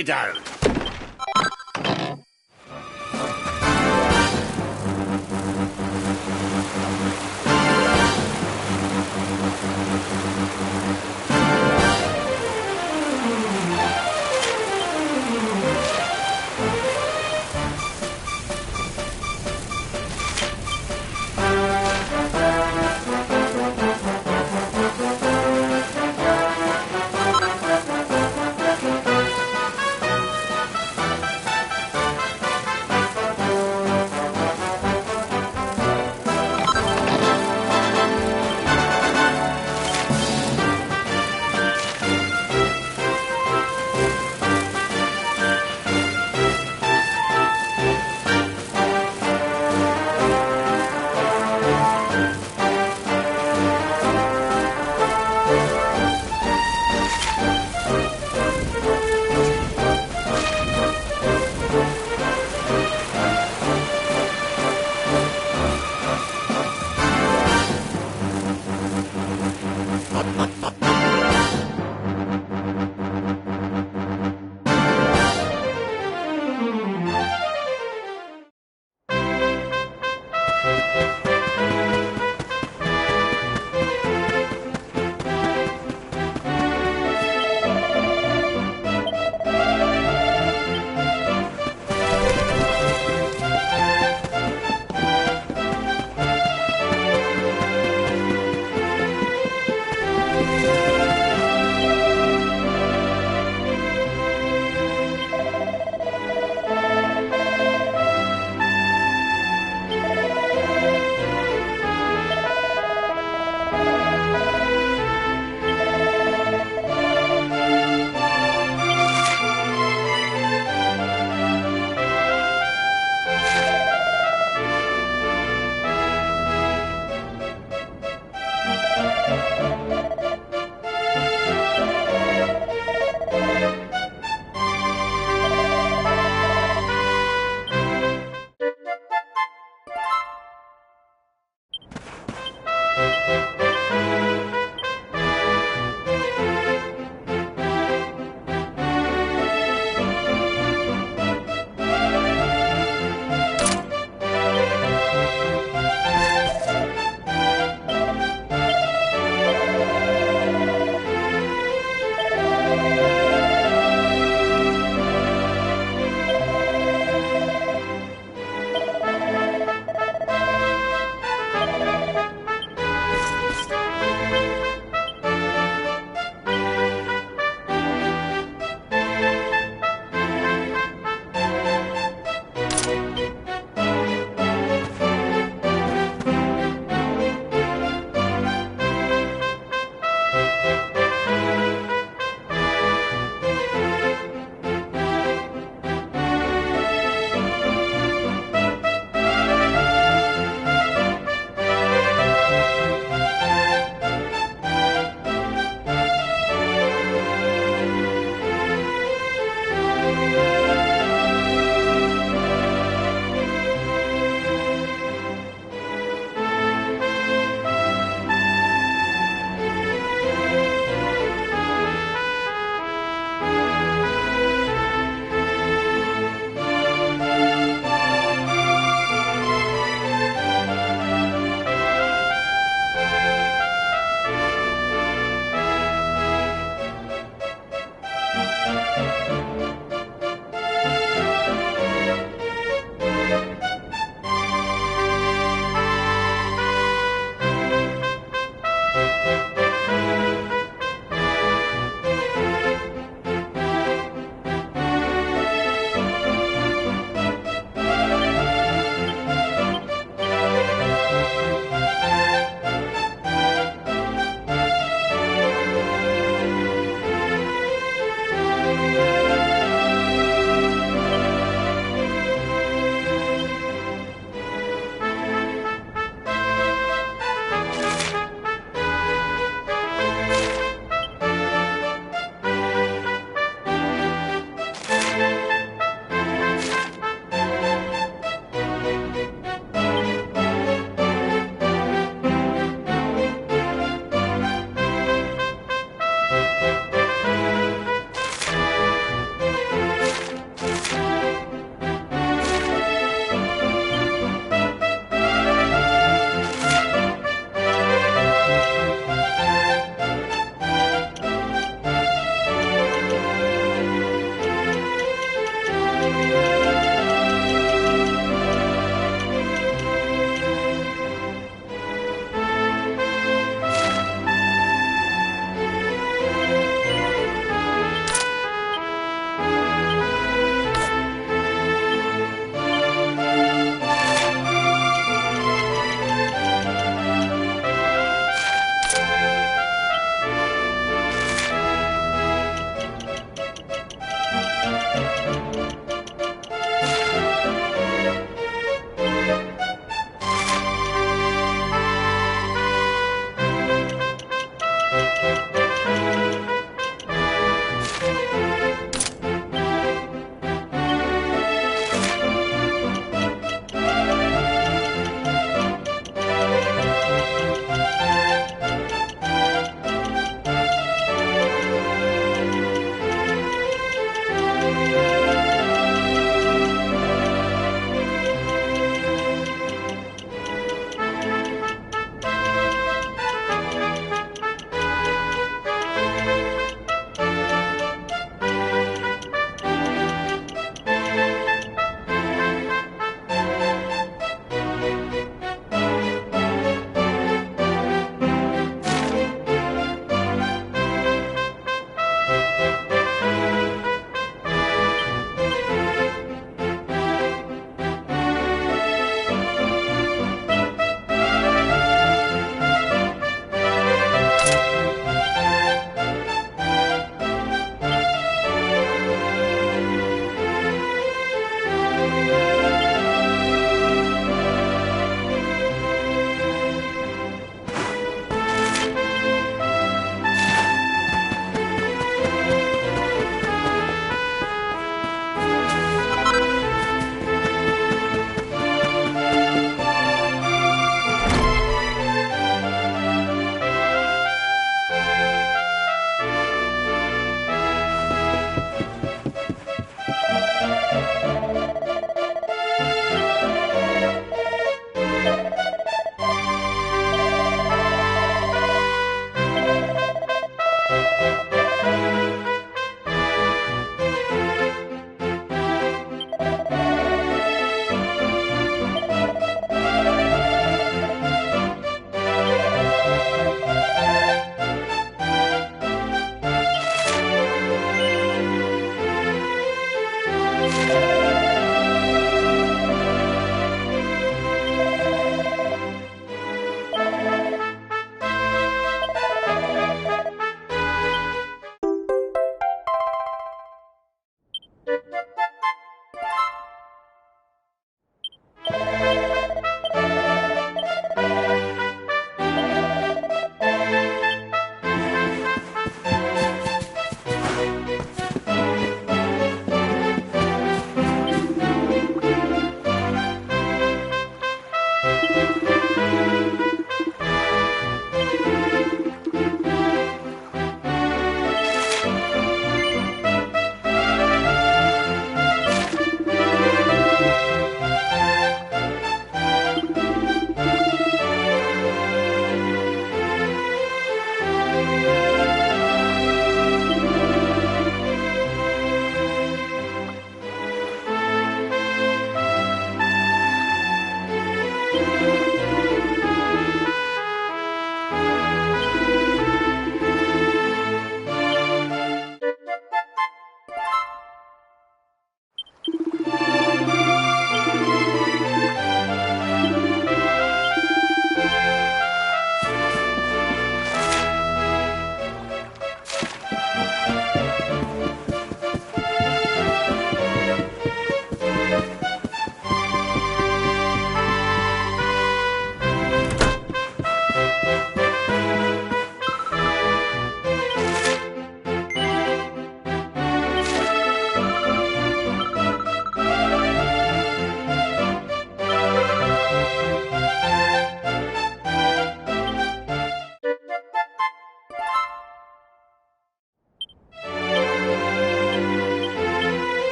lay down.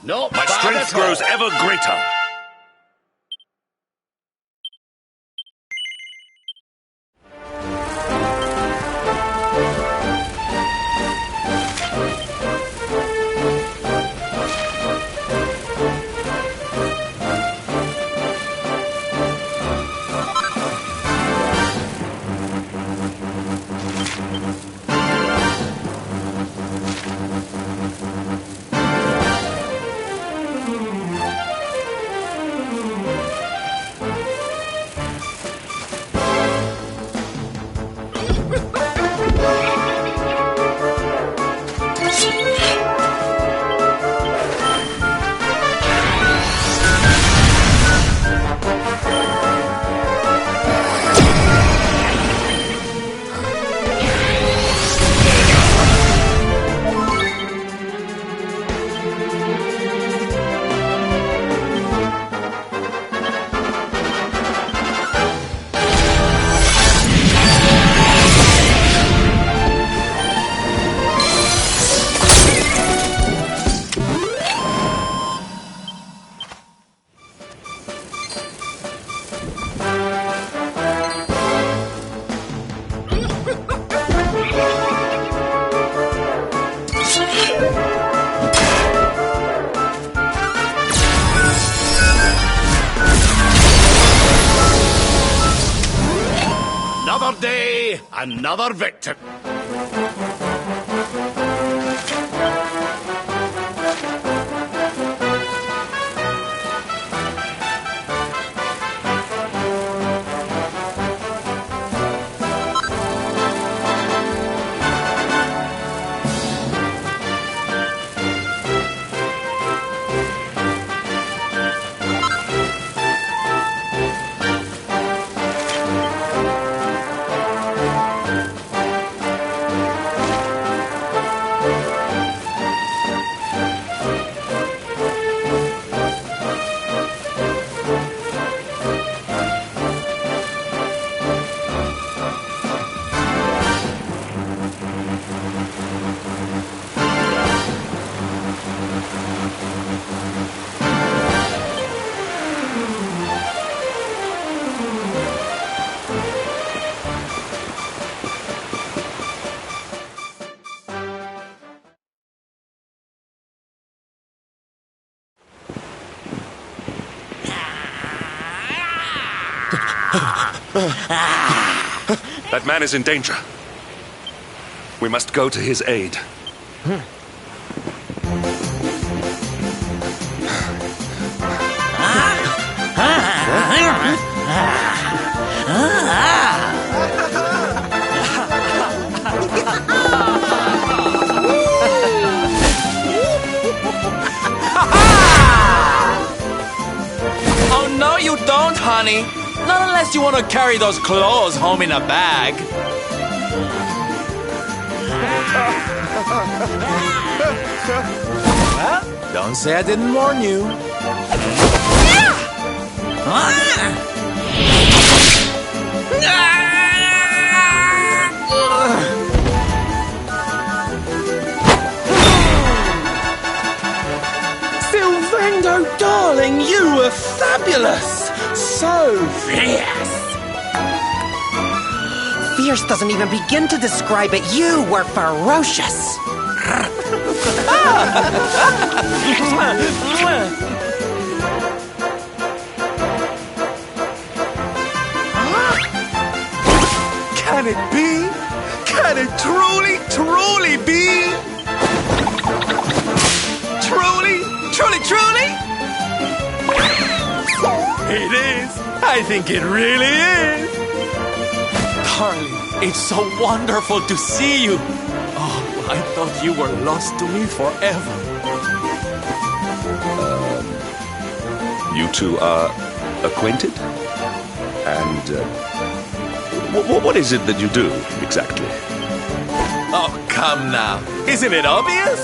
Not My bad strength at all. grows ever greater. Another day, another victim. That man is in danger. We must go to his aid. Oh, no, you don't, honey. Not unless you want to carry those clothes home in a bag. Well, don't say I didn't warn you. Silvendo, darling, you were fabulous! So fierce! Fierce doesn't even begin to describe it. You were ferocious. Can it be? Can it truly, truly be? Truly, truly, truly? It is. I think it really is. Darling, it's so wonderful to see you. Oh, I thought you were lost to me forever. You two are acquainted? And what is it that you do, exactly? Oh, come now. Isn't it obvious?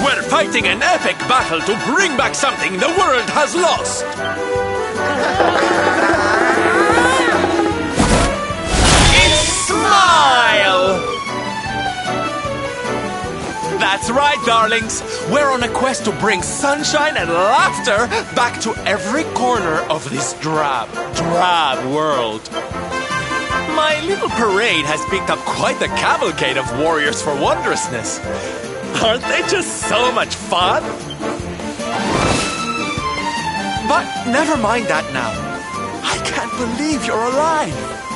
We're fighting an epic battle to bring back something the world has lost. It's Smile! That's right, darlings. We're on a quest to bring sunshine and laughter back to every corner of this drab world. My little parade has picked up quite the cavalcade of warriors for wondrousness. Aren't they just so much fun? But never mind that now. I can't believe you're alive.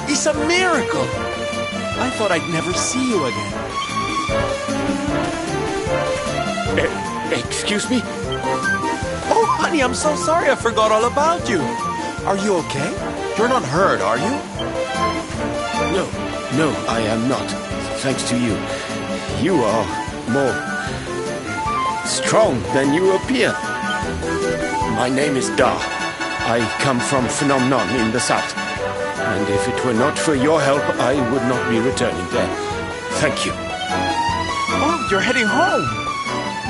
It's a miracle. I thought I'd never see you again. Excuse me? Oh, honey, I'm so sorry I forgot all about you. Are you okay? You're not hurt, are you? No, I am not. Thanks to you. You are more strong than you appear. My name is Da. I come from Phenomenon in the south. And if it were not for your help, I would not be returning there. Thank you. Oh, you're heading home.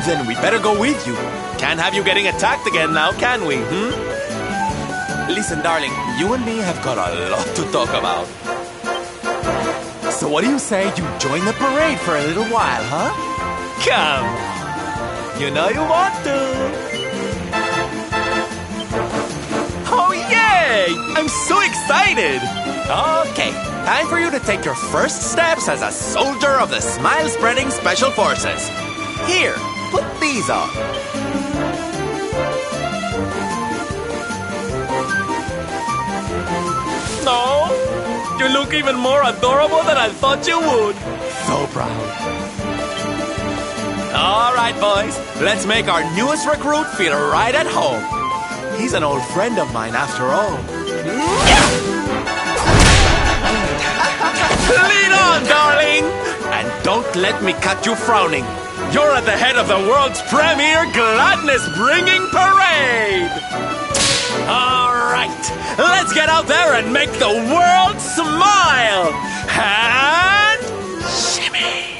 Then we better go with you. Can't have you getting attacked again now, can we? Listen, darling, you and me have got a lot to talk about. So what do you say you join the parade for a little while, huh? Come on. You know you want to. Oh, yay! I'm so excited! Okay, time for you to take your first steps as a soldier of the Smile-Spreading Special Forces. Here, put these on. No, you look even more adorable than I thought you would. So proud. All right, boys, let's make our newest recruit feel right at home. He's an old friend of mine after all. Lead on, darling! And don't let me cut you frowning. You're at the head of the world's premier gladness-bringing parade! All right, let's get out there and make the world smile! And shimmy!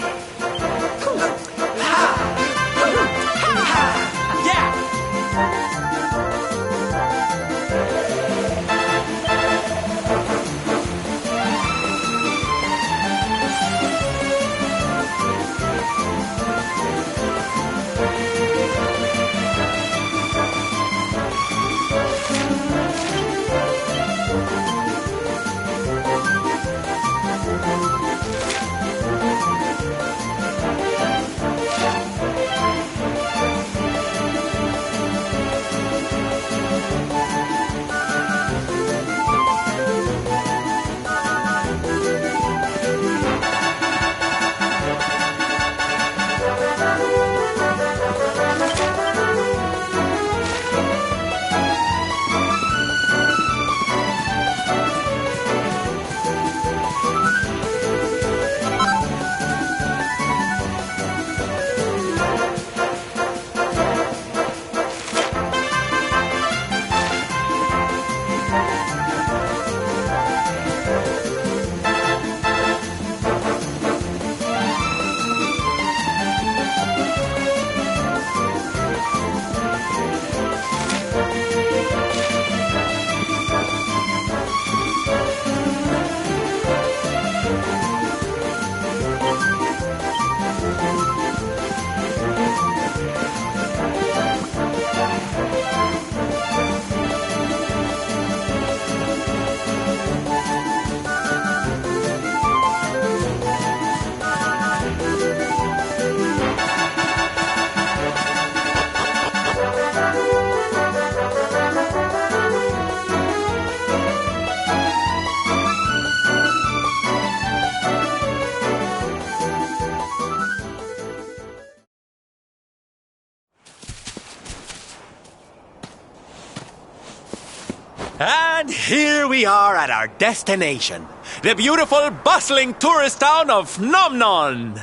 And here we are at our destination, the beautiful, bustling tourist town of Nomnon.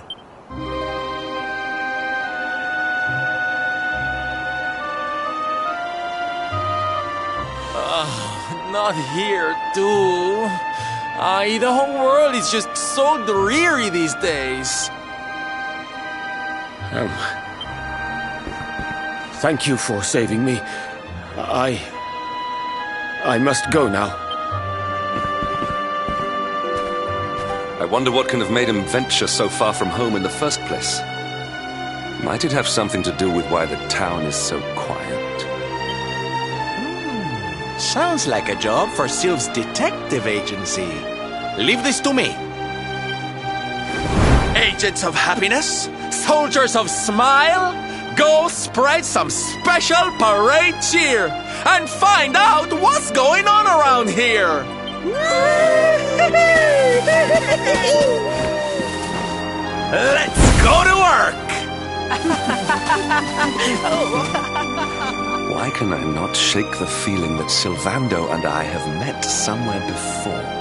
Not here, too. The whole world is just so dreary these days. Thank you for saving me. I must go now. I wonder what can have made him venture so far from home in the first place. Might it have something to do with why the town is so quiet? Sounds like a job for Sylph's detective agency. Leave this to me. Agents of happiness, soldiers of smile, go spread some special parade cheer and find out what's going on around here. Let's go to work. Why can I not shake the feeling that Sylvando and I have met somewhere before?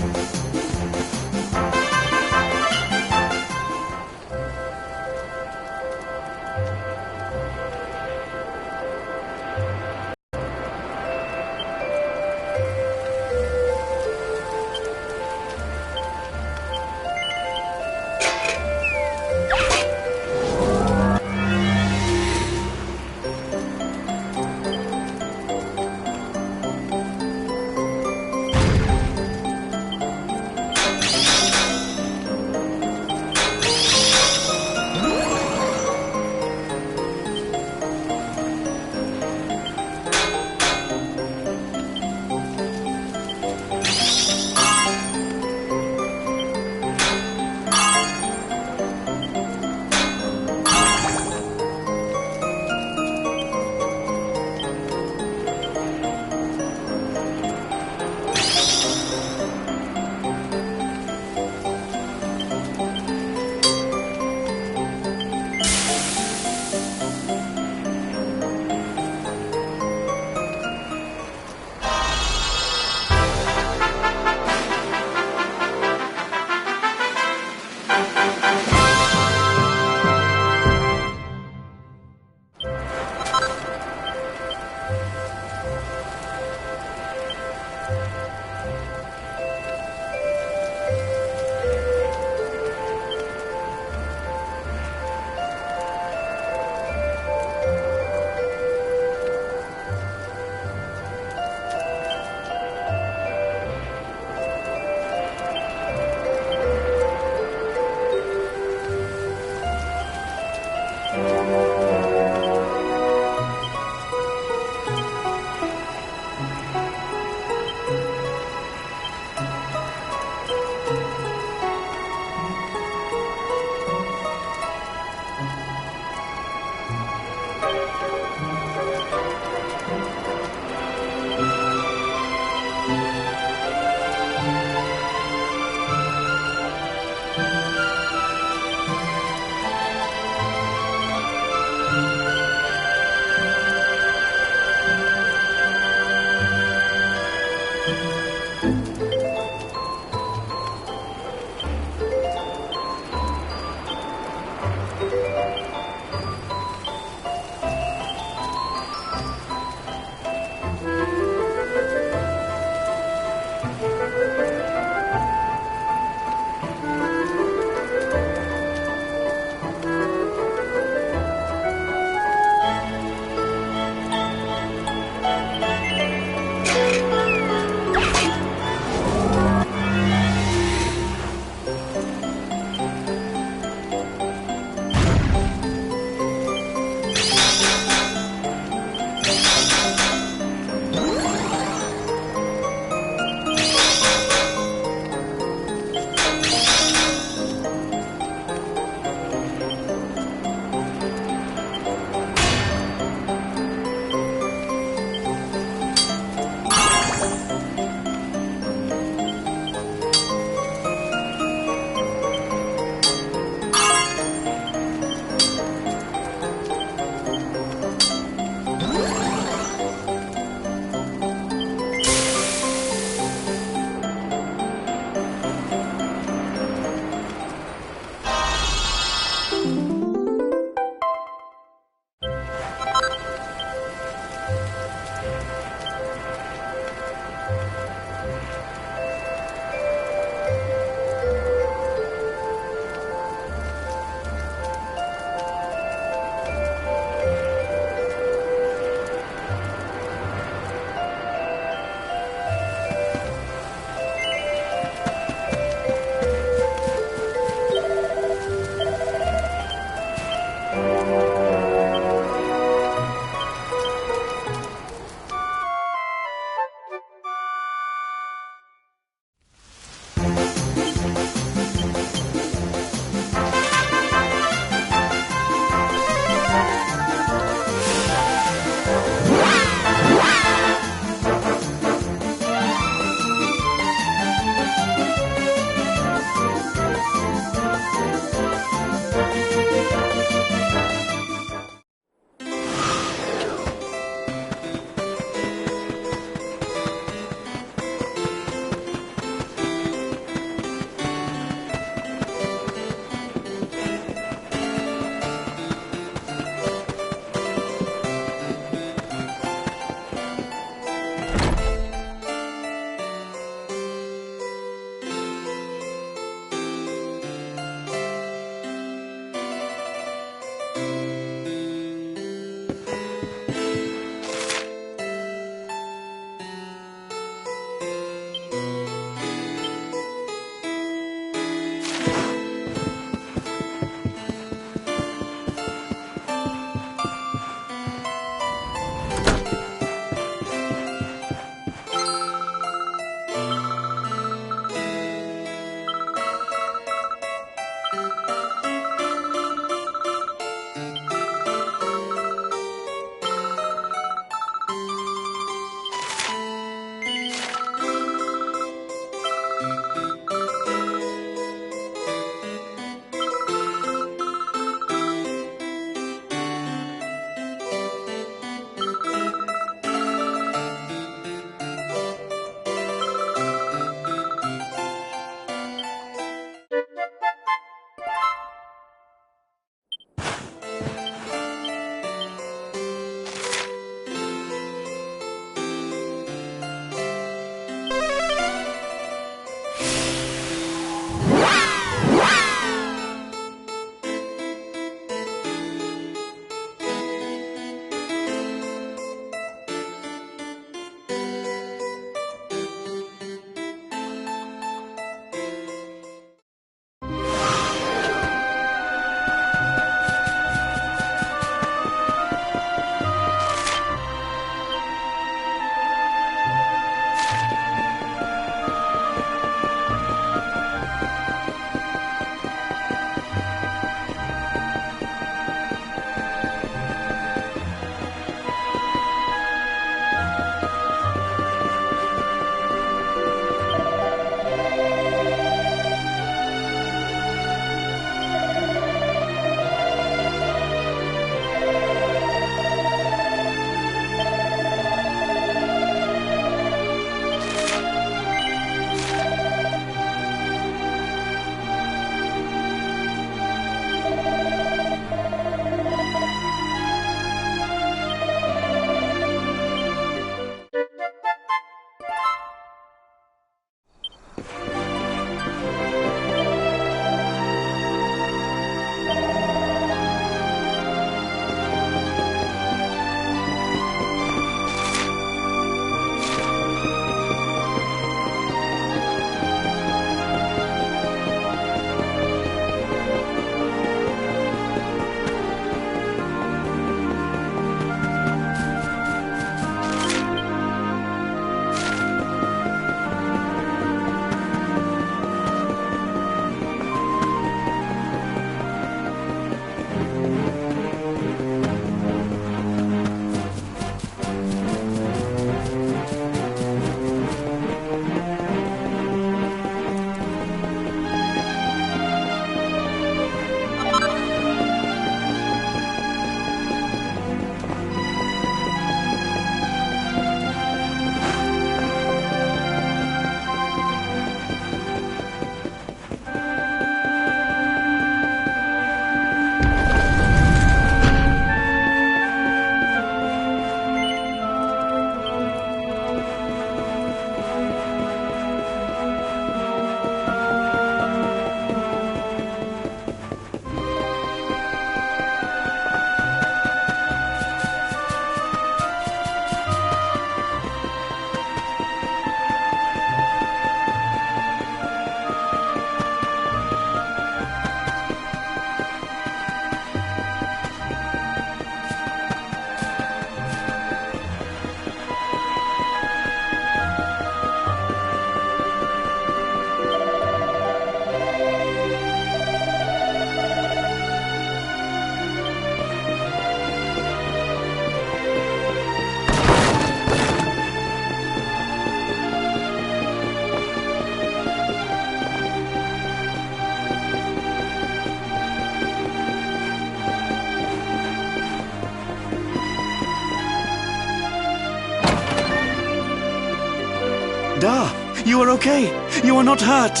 Da, you are okay. You are not hurt.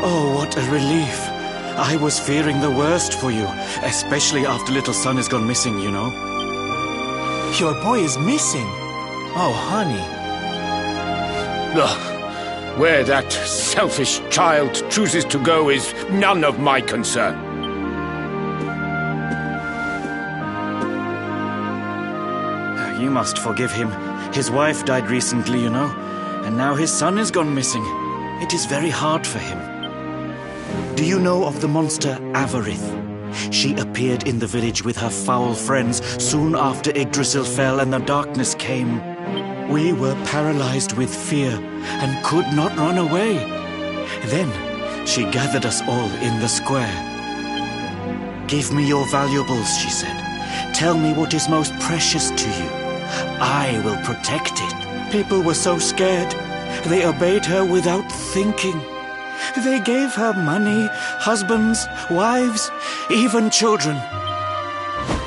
Oh, what a relief. I was fearing the worst for you, especially after little son has gone missing, you know. Your boy is missing. Oh, honey. Ugh. Where that selfish child chooses to go is none of my concern. You must forgive him. His wife died recently, you know, and now his son has gone missing. It is very hard for him. Do you know of the monster Avarith? She appeared in the village with her foul friends soon after Yggdrasil fell and the darkness came. We were paralyzed with fear and could not run away. Then she gathered us all in the square. "Give me your valuables," she said. "Tell me what is most precious to you. I will protect it." People were so scared. They obeyed her without thinking. They gave her money, husbands, wives, even children.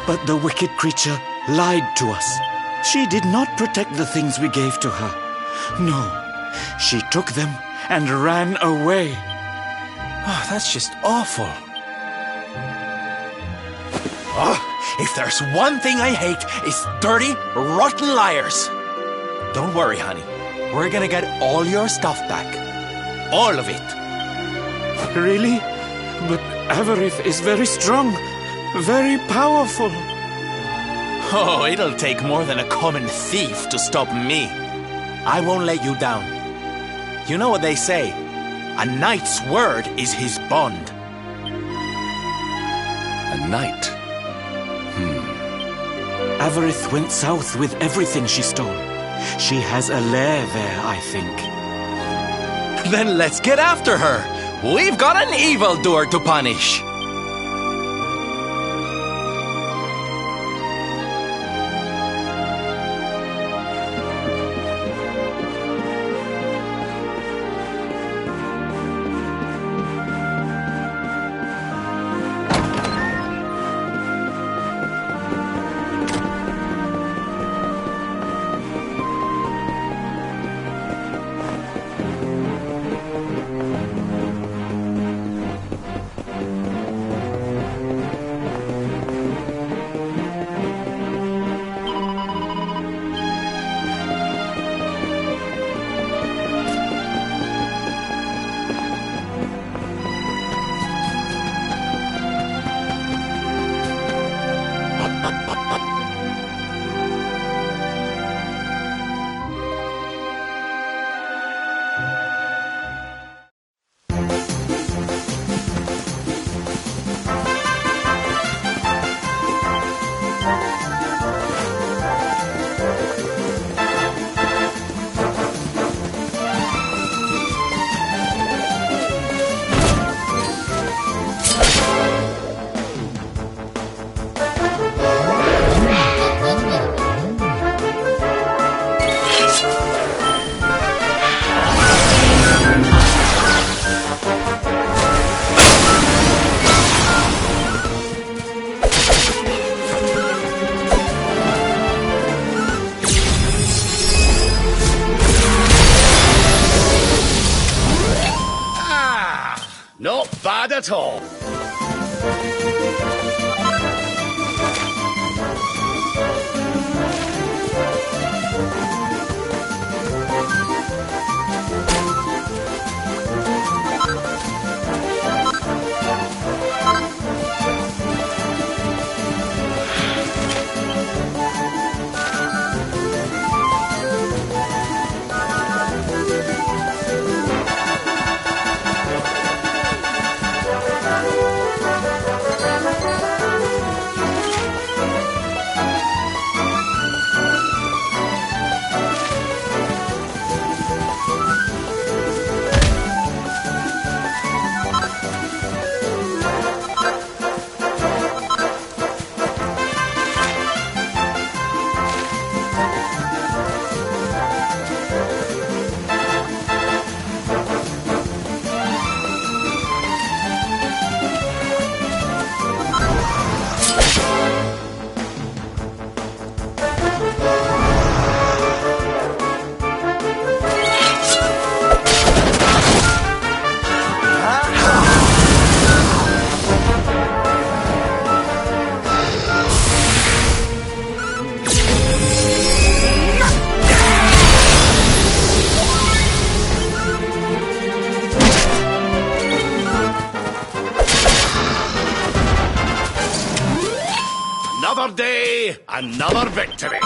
But the wicked creature lied to us. She did not protect the things we gave to her. No, she took them and ran away. Oh, that's just awful. If there's one thing I hate, it's dirty, rotten liars. Don't worry, honey. We're gonna get all your stuff back. All of it. Really? But Avarith is very strong, very powerful. Oh, it'll take more than a common thief to stop me. I won't let you down. You know what they say? A knight's word is his bond. A knight? Avarith went south with everything she stole. She has a lair there, I think. Then let's get after her. We've got an evildoer to punish. Not bad at all. Another day, another victory.